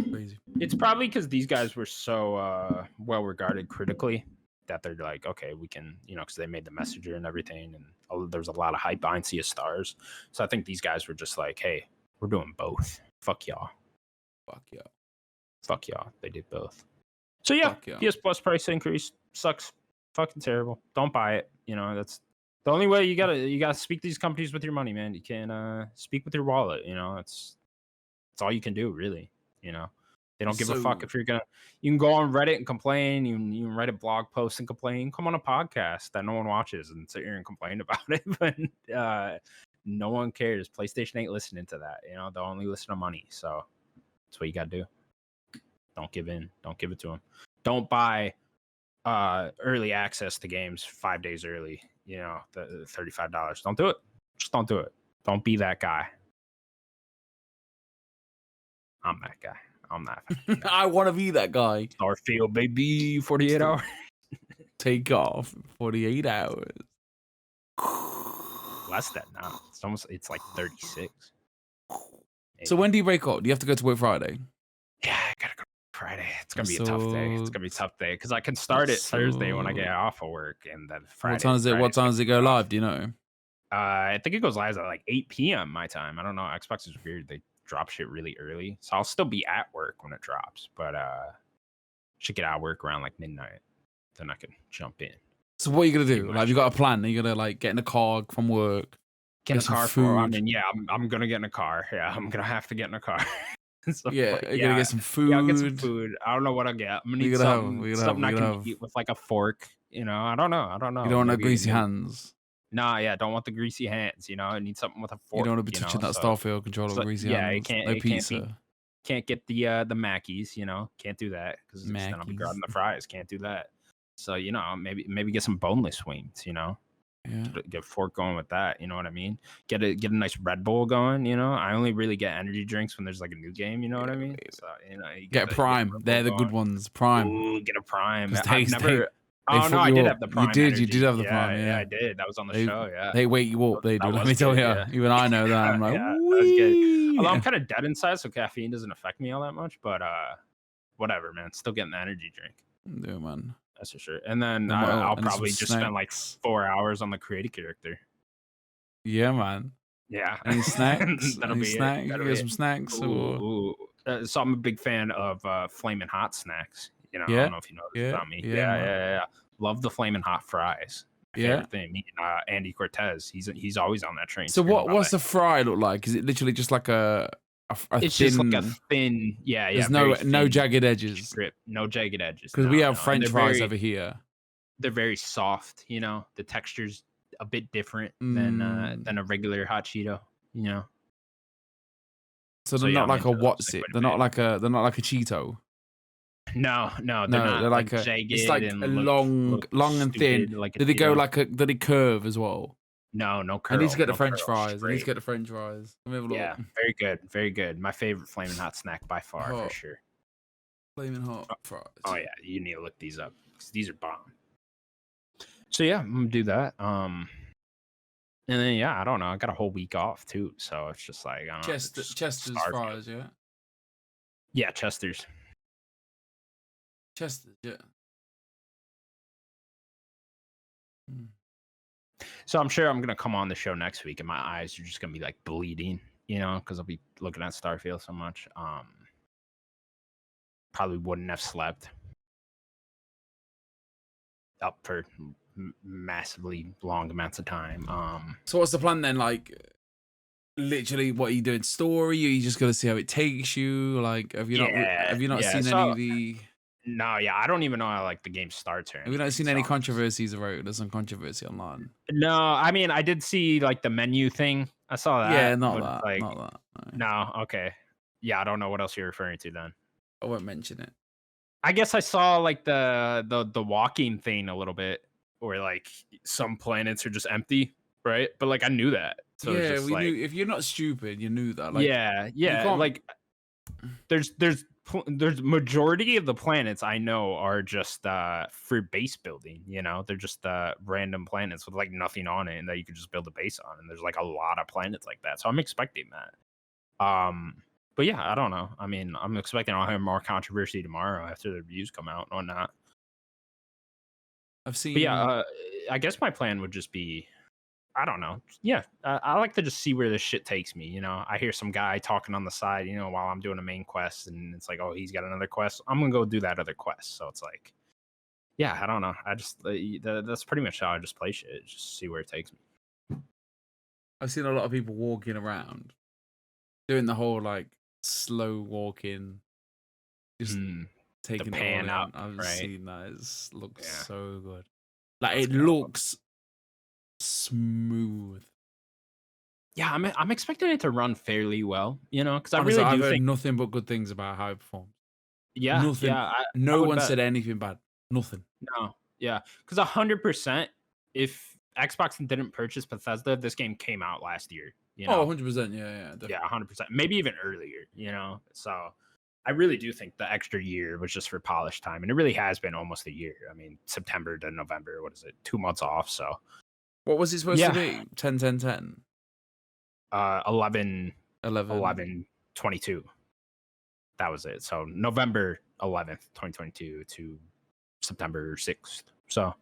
Crazy. It's probably because these guys were so well regarded critically that they're like, okay, we can, because they made the Messenger and everything, and there's a lot of hype behind Sea of Stars. So I think these guys were just like, hey, we're doing both. Fuck y'all. They did both. So yeah, PS Plus price increase sucks. Fucking terrible. Don't buy it. That's the only way. You gotta speak to these companies with your money, man. You can't speak with your wallet. That's all you can do, really. They don't give a fuck if you're gonna. You can go on Reddit and complain. You can write a blog post and complain. Come on a podcast that no one watches and sit here and complain about it. But no one cares. PlayStation ain't listening to that. They'll only listen to money. So that's what you gotta do. Don't give in. Don't give it to them. Don't buy early access to games 5 days early. The $35. Don't do it. Just don't do it. Don't be that guy. I'm that guy. I'm that guy. I want to be that guy. Starfield, baby. 48 hours. Take off. 48 hours. Less than now. It's like 36. So when do you break up? Do you have to go to work Friday? Yeah, I gotta go Friday. It's gonna be a tough day. It's gonna be a tough day because I can start it Thursday when I get off of work, and then Friday. What time does it go live? Do you know? I think it goes live at like 8 p.m. my time. I don't know. Xbox is weird. They drop shit really early, so I'll still be at work when it drops, but should get out of work around like midnight. Then I can jump in. So what are you gonna do? Like, you got a plan? Are you gonna like get in a car from work? Get in a car for? I mean, yeah, I'm gonna get in a car. Yeah, I'm gonna have to get in a car. So, you're gonna get some food. Yeah, I'll get some food. I don't know what I'll get. I'm gonna need something I can eat with like a fork. I don't know. You don't want no greasy hands. Nah, yeah, don't want the greasy hands. I need something with a fork. You don't want to be touching that Starfield controller with greasy hands. Yeah, you can't. No pizza. Can't get the Mackies. Can't do that because then I'll be grabbing the fries. Can't do that. So maybe get some boneless wings. Yeah. Get a fork going with that. You know what I mean? Get a nice Red Bull going. I only really get energy drinks when there's like a new game. You know what I mean? So you get a Prime. They're the good ones. Prime. Ooh, get a Prime. I've never. I did have the Prime. You did have the Prime. Yeah, I did. That was on the show. Yeah. They wake you up. They do. Let me tell you. Yeah. Even I know that. I'm like, that was good. Although I'm kind of dead inside, so caffeine doesn't affect me all that much. But whatever, man. Still getting the energy drink. Yeah, man. That's for sure. And then I'll probably just spend like 4 hours on the creative character. Yeah, man. Yeah. Any snacks? That'll be snacks? It. Get some snacks. So I'm a big fan of Flamin' Hot snacks. I don't know if you know this about me. Yeah. Love the Flamin' Hot fries. Favorite thing. Andy Cortez. He's always on that train. So what's the fry look like? Is it literally just like it's just like a thin, There's no jagged edges. Strip, no jagged edges. Because we have French fries over here. They're very soft. The texture's a bit different than a regular hot Cheeto, you know. So they're not like a what's it? They're not like a Cheeto. No, they're not they're like a, jagged it's like and a long and thin. like Did it go like a? Did it curve as well? No curl. I need to get the French curl, fries. straight. I need to get the French fries. Let me have a look. Yeah, very good. My favorite flaming hot snack by far, for sure. Flaming hot fries. Oh yeah, you need to look these up because these are bomb. So yeah, I'm gonna do that. And then yeah, I don't know. I got a whole week off too, so it's just like I don't know. Chester's fries, yeah. Yeah, Chester's, yeah. So I'm sure I'm gonna come on the show next week, and my eyes are just gonna be like bleeding, you know, because I'll be looking at Starfield so much. Probably wouldn't have slept up for massively long amounts of time. So what's the plan then? Like, literally, what are you doing? Story? Are you just gonna see how it takes you? Like, have you not seen any of the? No, yeah, I don't even know how like the game starts. Have you not seen any controversies about it? There's some controversy online. No, I mean I did see like the menu thing. I saw that. Yeah, not that. No, okay. Yeah, I don't know what else you're referring to then. I won't mention it. I guess I saw like the walking thing a little bit, where like some planets are just empty, right? But like I knew that. So yeah, we knew. If you're not stupid, you knew that. Like, yeah. Like there's majority of the planets I know are just for base building. You know, they're just random planets with like nothing on it, and that you could just build a base on. And there's like a lot of planets like that, so I'm expecting that. But yeah, I don't know. I mean, I'm expecting I'll have more controversy tomorrow after the reviews come out or not. I've seen. But yeah, I guess my plan would just be, I don't know. Yeah, I like to just see where this shit takes me. You know, I hear some guy talking on the side, you know, while I'm doing a main quest, and it's like, oh, he's got another quest. I'm gonna go do that other quest. So it's like, yeah, I don't know. I just that's pretty much how I just play shit. Just see where it takes me. I've seen a lot of people walking around, doing the whole like slow walking, just taking the pan up. I've seen that. It looks so good. Like it looks smooth. Yeah, I'm expecting it to run fairly well, you know, because I've heard nothing but good things about how it performs. Yeah, nothing. Yeah, no one said anything bad. Nothing. No, yeah, because 100%, if Xbox didn't purchase Bethesda, this game came out last year. You know? 100%. Yeah, definitely. Yeah, 100%. Maybe even earlier. You know, so I really do think the extra year was just for polish time, and it really has been almost a year. I mean, September to November. What is it? 2 months off. So, what was it supposed to be? 10, 10, 10. 11, 22. That was it. So November 11th, 2022 to September 6th. So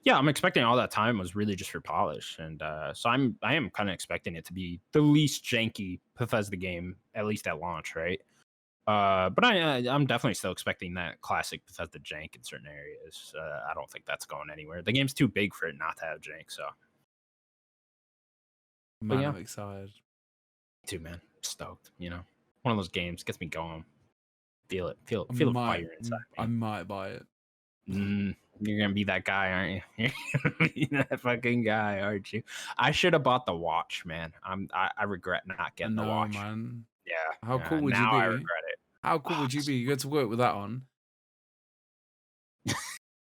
yeah, I'm expecting all that time was really just for polish. And so I am kind of expecting it to be the least janky Bethesda game, at least at launch, right? But I'm definitely still expecting that classic Bethesda jank in certain areas. I don't think that's going anywhere. The game's too big for it not to have jank, so. Man, I'm excited. Too, man. Stoked, you know. One of those games gets me going. Feel the fire inside me. I might buy it. You're gonna be that guy, aren't you? You're gonna be that fucking guy, aren't you? I should have bought the watch, man. I regret not getting the watch. Man. Yeah. How cool would you be? Now I regret it. How cool would you be? You go to work with that on.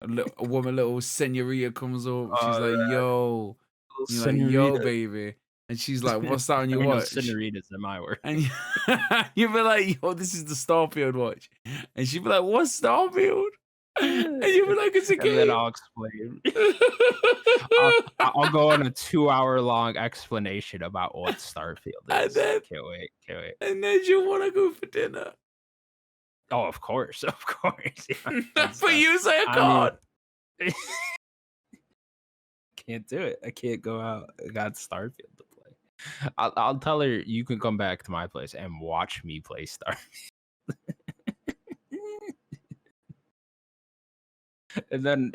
A woman, little senorita comes up. She's like, "Yo," you're like, "Yo, baby," and she's like, "What's that on your watch?" Senoritas in my work. And you'd be like, "Yo, this is the Starfield watch," and she'd be like, "What's Starfield?" And you'd be like, "It's a game." And then I'll explain. I'll go on a 2-hour long explanation about what Starfield is. And then, can't wait. And then you want to go for dinner. Oh, of course. Yeah, but you say I can't. Can't do it. I can't go out. I got Starfield to play. I'll tell her you can come back to my place and watch me play Starfield. and then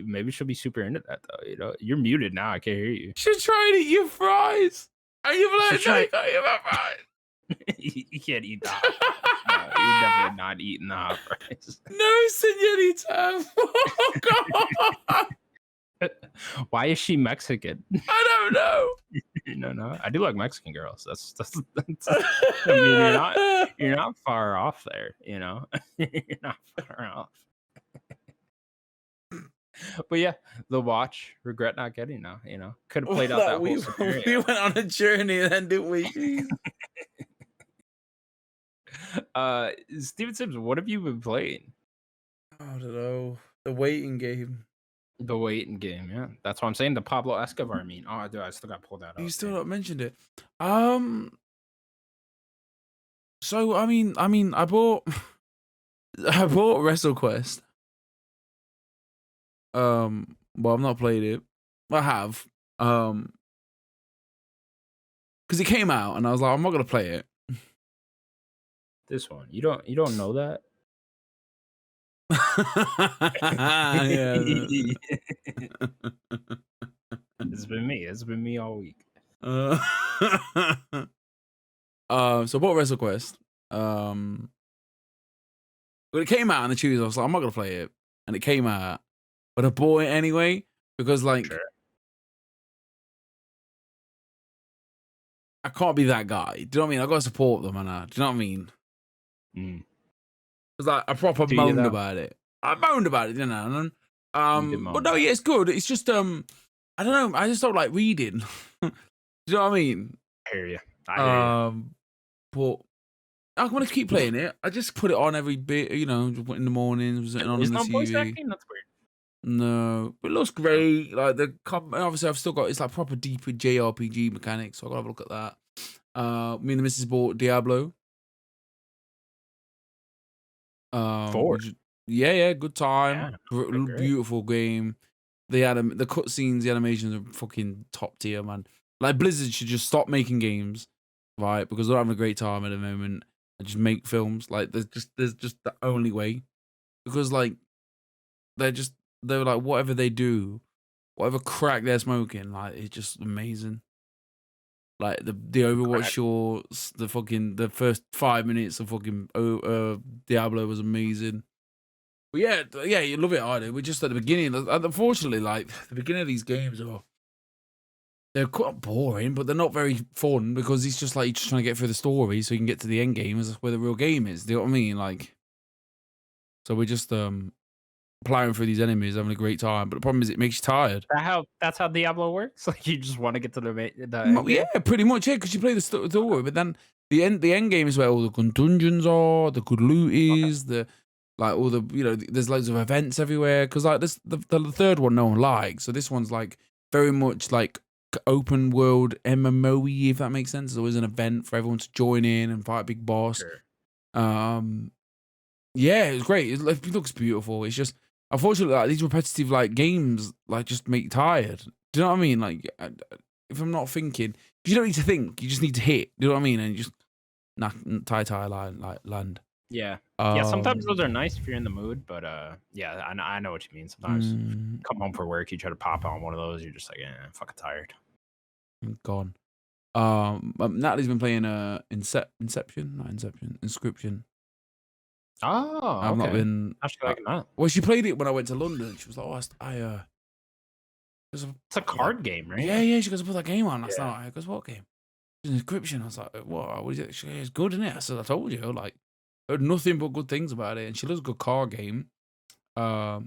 maybe she'll be super into that though. You know, you're muted now. I can't hear you. She'll try to eat your fries. Are you like, no, you can't eat my fries? You can't eat the hot fries. No, you're definitely not eating the hot fries. No, senorita. Oh, God. Why is she Mexican? I don't know. No. I do like Mexican girls. That's I mean, you're not far off there, you know? You're not far off. But yeah, the watch, regret not getting now, you know? Could have played out Like that whole we scenario. went on a journey then, didn't we? Jeez. Steven Sims, what have you been playing? I don't know. The waiting game. The waiting game, yeah. That's what I'm saying. The Pablo Escobar meme. Oh, dude, I still got to pull that You up. still Damn. not mentioned it. So I bought I bought WrestleQuest. Well, I've not played it. I have. Because it came out and I was like, I'm not gonna play it. This one. You don't know that? Yeah. It's been me. It's been me all week. So I bought WrestleQuest. When it came out on the Tuesday, I was like, I'm not gonna play it. And it came out. But I bought it anyway because like Sure. I can't be that guy. Do you know what I mean? I gotta support them, and do you know what I mean? Mm. Because like I proper Do you moaned though? about it. I moaned about it, didn't I? And, You did but moan no, about yeah, it. it's good. It's just I don't know. I just don't like reading. Do you know what I mean? I hear you. I hear you. But I want to keep playing it. I just put it on every bit, you know, in the mornings, sitting on Is the no voice TV. acting? That's weird. No, but it looks great. Like obviously I've still got it's like proper deep JRPG mechanics, so I gotta have a look at that. Me and the missus bought Diablo. 4. Yeah, good time. Yeah. Okay, great. Beautiful game. The cutscenes, the animations are fucking top tier, man. Like Blizzard should just stop making games, right? Because they're having a great time at the moment and just make films. Like there's just the only way. Because like they're like whatever they do, whatever crack they're smoking, like it's just amazing. Like the Overwatch Crack. shorts, the first 5 minutes of fucking Diablo was amazing. But yeah, you love it, I do. We're just at the beginning. Unfortunately, like the beginning of these games they're quite boring, but they're not very fun because it's just like you're just trying to get through the story so you can get to the end game. That's where the real game is. Do you know what I mean? Like, so we're just plowing through these enemies, having a great time. But the problem is, it makes you tired. That's how Diablo works? Like you just want to get to the end game? Yeah, pretty much. Yeah, because you play the story, but then the end game is where all the good dungeons are, the good loot is, like all the there's loads of events everywhere. Because like this, the third one no one likes, so this one's like very much like open world MMOE, if that makes sense. There's always an event for everyone to join in and fight a big boss. Sure. Yeah, it was great. It looks beautiful. It's just unfortunately like these repetitive like games like just make you tired. Do you know what I mean? Like if I'm not thinking, you don't need to think. You just need to hit. Do you know what I mean? And you just tie land. Yeah. Yeah, sometimes those are nice if you're in the mood, but yeah, I know what you mean. Sometimes come home for work, you try to pop on one of those, you're just like, I'm fucking tired. Gone. Natalie's been playing Inscription. Oh, I've not been. How's she liking that? Well, she played it when I went to London. She was like, "Oh, It's a card game, right? Yeah. She goes, "I put that game on last night." I goes, "What game?" Inscription. I was like, "What? What is it?" She goes, "It's good, isn't it?" I said, "I told you." Like, I heard nothing but good things about it, and she loves a good card game. Or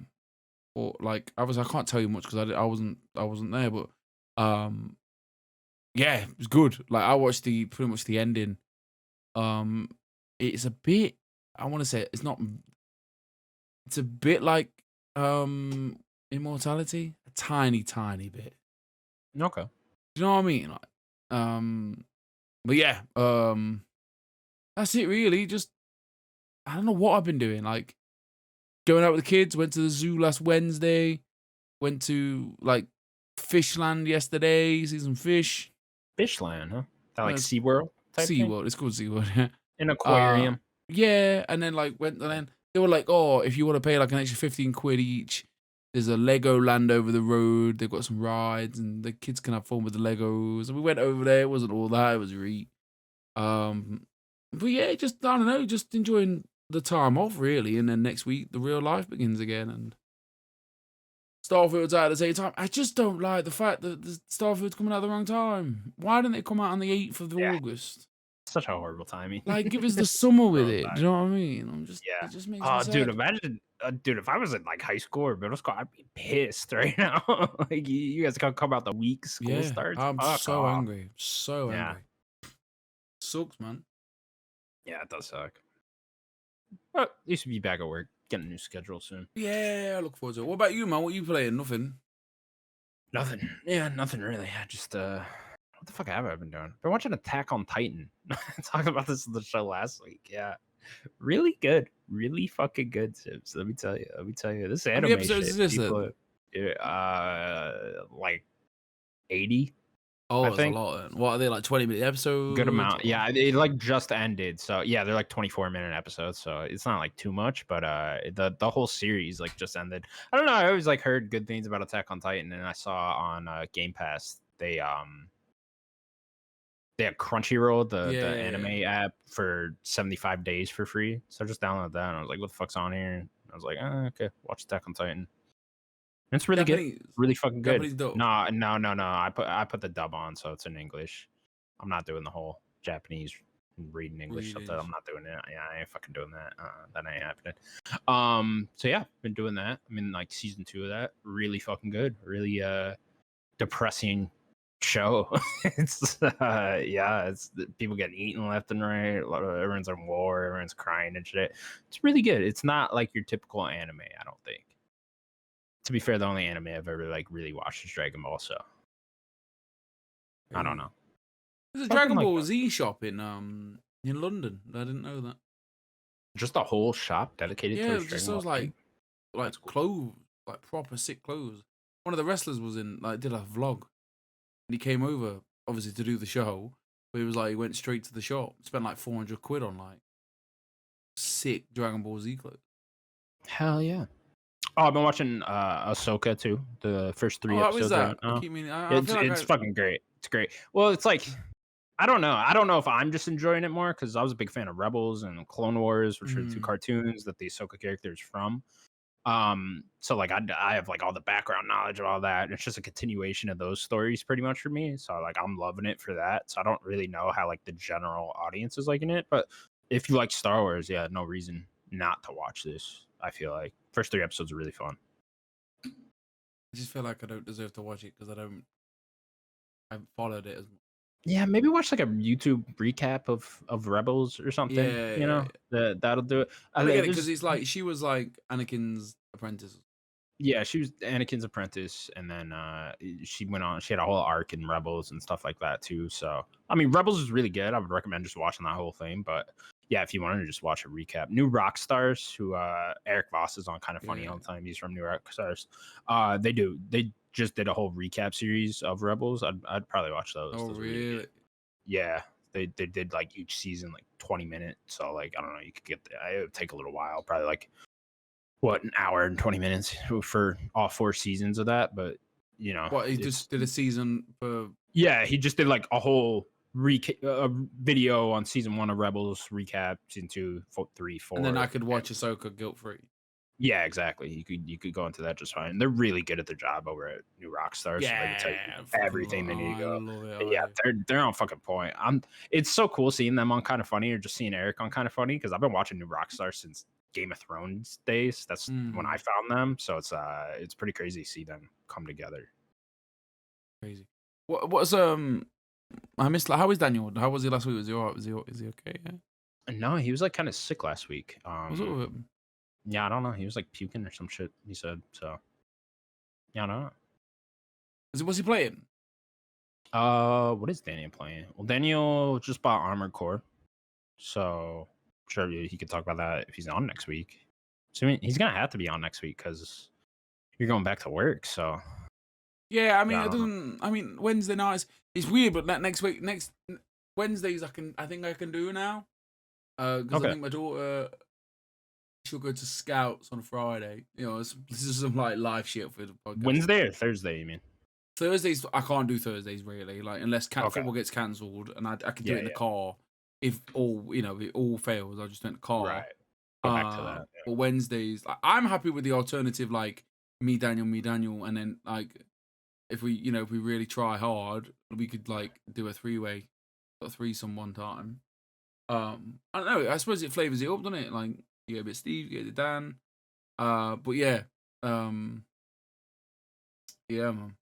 like, I can't tell you much because I wasn't there, but yeah, it was good. Like, I watched pretty much the ending. It's a bit. I want to say it's not. It's a bit like Immortality, a tiny bit. Okay. Do you know what I mean? Like, but yeah, that's it really. Just I don't know what I've been doing. Like going out with the kids. Went to the zoo last Wednesday. Went to like Fishland yesterday. See some fish. Fishland, huh? That like SeaWorld type thing? SeaWorld. It's called SeaWorld. Yeah. An aquarium. Yeah, and then like went and then they were like, oh, if you want to pay like an extra 15 quid each, there's a Lego land over the road. They've got some rides and the kids can have fun with the Legos. And we went over there. It wasn't all that. It was but yeah, just I don't know, just enjoying the time off really. And then next week the real life begins again. And Starfield's out at the same time. I just don't like the fact that the Starfield's coming out at the wrong time. Why didn't it come out on the 8th of Yeah, August? such a horrible timing. Like, give us the summer with So it. bad. Do you know what I mean? Yeah. It just makes me Oh, dude, sad. imagine, dude, if I was in like high school or middle school, I'd be pissed right now. Like you guys can come out the week school Yeah, starts. I'm Fuck so off. angry. So Yeah. angry. Sucks, man. Yeah, it does suck. But at least be back at work, getting a new schedule soon. Yeah, I look forward to it. What about you, man? What are you playing? Nothing. Nothing. Yeah, nothing really. I just what the fuck have I been doing? Been watching Attack on Titan. Talking about this on the show last week. Yeah. Really good. Really fucking good, Sips. Let me tell you. This How many anime episodes shit, is this people, then? like 80, Oh, I it's a think. lot then. What are they, like 20-minute episodes? Good amount. Or... Yeah, it like just ended. So yeah, they're like 24-minute episodes. So it's not like too much, but the whole series like just ended. I don't know. I always like heard good things about Attack on Titan, and I saw on Game Pass they had Crunchyroll, the anime app, for 75 days for free. So I just downloaded that and I was like, what the fuck's on here? And I was like, okay, watch Attack on Titan. And it's really Japanese. good. Really fucking good. Japanese dub. No. I put the dub on, so it's in English. I'm not doing the whole Japanese reading English stuff. I'm not doing it. Yeah, I ain't fucking doing that. That ain't happening. So yeah, been doing that. I'm in like season 2 of that. Really fucking good. Really depressing show. It's it's people getting eaten left and right. Everyone's on war. Everyone's crying and shit. It's really good. It's not like your typical anime, I don't think. To be fair, the only anime I've ever like really watched is Dragon Ball. So I don't know. There's a Dragon Ball Z shop in London. I didn't know that. Just a whole shop dedicated to just those like clothes, like proper sick clothes. One of the wrestlers was in did a vlog, and he came over obviously to do the show. But he was like, he went straight to the shop, spent like 400 quid on like sick Dragon Ball Z clothes. Hell yeah. Oh, I've been watching Ahsoka too. The first 3 episodes. That? Right now. I keep meaning, It's fucking great. It's great. Well, it's like I don't know if I'm just enjoying it more because I was a big fan of Rebels and Clone Wars, which are the 2 cartoons that the Ahsoka character is from. So like I have like all the background knowledge of all that. And it's just a continuation of those stories pretty much for me. So like I'm loving it for that. So I don't really know how like the general audience is liking it, but if you like Star Wars, yeah, no reason not to watch this. I feel like first 3 episodes are really fun. I just feel like I don't deserve to watch it because I haven't followed it as much. Yeah, maybe watch like a YouTube recap of Rebels or something. Yeah. That'll do it. I get it because it's like she was like Anakin's apprentice. Yeah, she was Anakin's apprentice, and then she went on. She had a whole arc in Rebels and stuff like that too. So I mean, Rebels is really good. I would recommend just watching that whole thing. But yeah, if you wanted to just watch a recap, New Rockstars, who Eric Voss is on, kind of funny all the time. He's from New Rockstars. They just did a whole recap series of Rebels. I'd probably watch those. Oh, those really? Yeah, they did like each season like 20 minutes. So like I don't know, you could get it would take a little while, probably like an hour and 20 minutes for all 4 seasons of that. But you know, what, he just did a season for? Yeah, he just did like a whole video on season 1 of Rebels, recap season 2, 3, 4, and then I could watch Ahsoka guilt free. Yeah, exactly. You could go into that just fine. They're really good at their job over at New Rockstars. Yeah, so they can tell you everything they need to go. I love it. Yeah, they're on fucking point. It's so cool seeing them on Kind of Funny, or just seeing Eric on Kind of Funny, because I've been watching New Rockstar since Game of Thrones days. That's when I found them. So it's pretty crazy to see them come together. Crazy. What's I missed. How is Daniel? How was he last week? Was he alright? Is he okay? Yeah. No, he was like kind of sick last week. What's up with him? Yeah, I don't know. He was like puking or some shit, he said. So, yeah, I don't know. Was he playing? What is Daniel playing? Well, Daniel just bought Armored Core. So, I'm sure he could talk about that if he's on next week. So, I mean, he's going to have to be on next week because you're going back to work. So, yeah, I mean, Wednesday nights, it's weird, but next Wednesdays, I think I can do now. Because I think my daughter, she'll go to Scouts on Friday. You know, this is some like live shit for the podcast. Wednesday or Thursday, you mean? Thursdays, I can't do Thursdays really, like unless football gets cancelled, and I can do it in the car. If it all fails, I'll just do it in the car. Right. Go back to that. Yeah. But Wednesdays, I'm happy with the alternative, like me, Daniel, and then like if we really try hard, we could like do a three-way, a threesome one time. I don't know. I suppose it flavors it up, doesn't it? Like you get a bit Steve, you get it Dan. But yeah, yeah, man.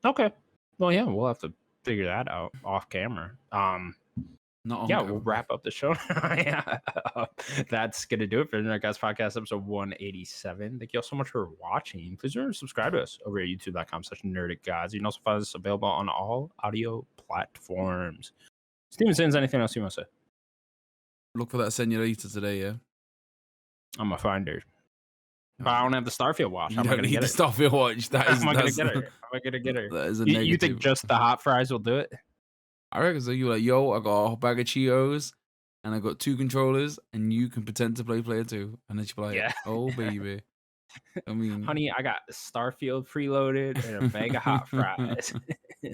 Okay. Well, yeah, we'll have to figure that out off camera. Not on yeah, camera. we'll wrap up the show. Yeah. That's going to do it for the Nerd Guys Podcast, episode 187. Thank you all so much for watching. Please remember to subscribe to us over at youtube.com/Nerdic Guys. You can also find us available on all audio platforms. Steven Sins, anything else you want to say? Look for that senorita today, yeah? I'm going to find her. But I don't have the Starfield watch. You don't need the Starfield watch. That is, I'm not going to get her. I'm going to get her. That is a negative. You think just the hot fries will do it? I reckon so. You're like, yo, I got a bag of Cheetos and I got 2 controllers and you can pretend to play player 2. And then she'll be like, yeah. Oh, baby. I mean, honey, I got Starfield preloaded and a bag of hot fries.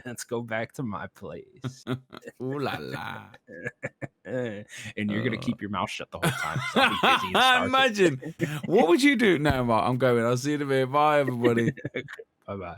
Let's go back to my place. Ooh la la. And you're going to keep your mouth shut the whole time. So I'll be busy. Imagine. What would you do? No, Mark, I'm going. I'll see you in a bit. Bye, everybody. Bye-bye.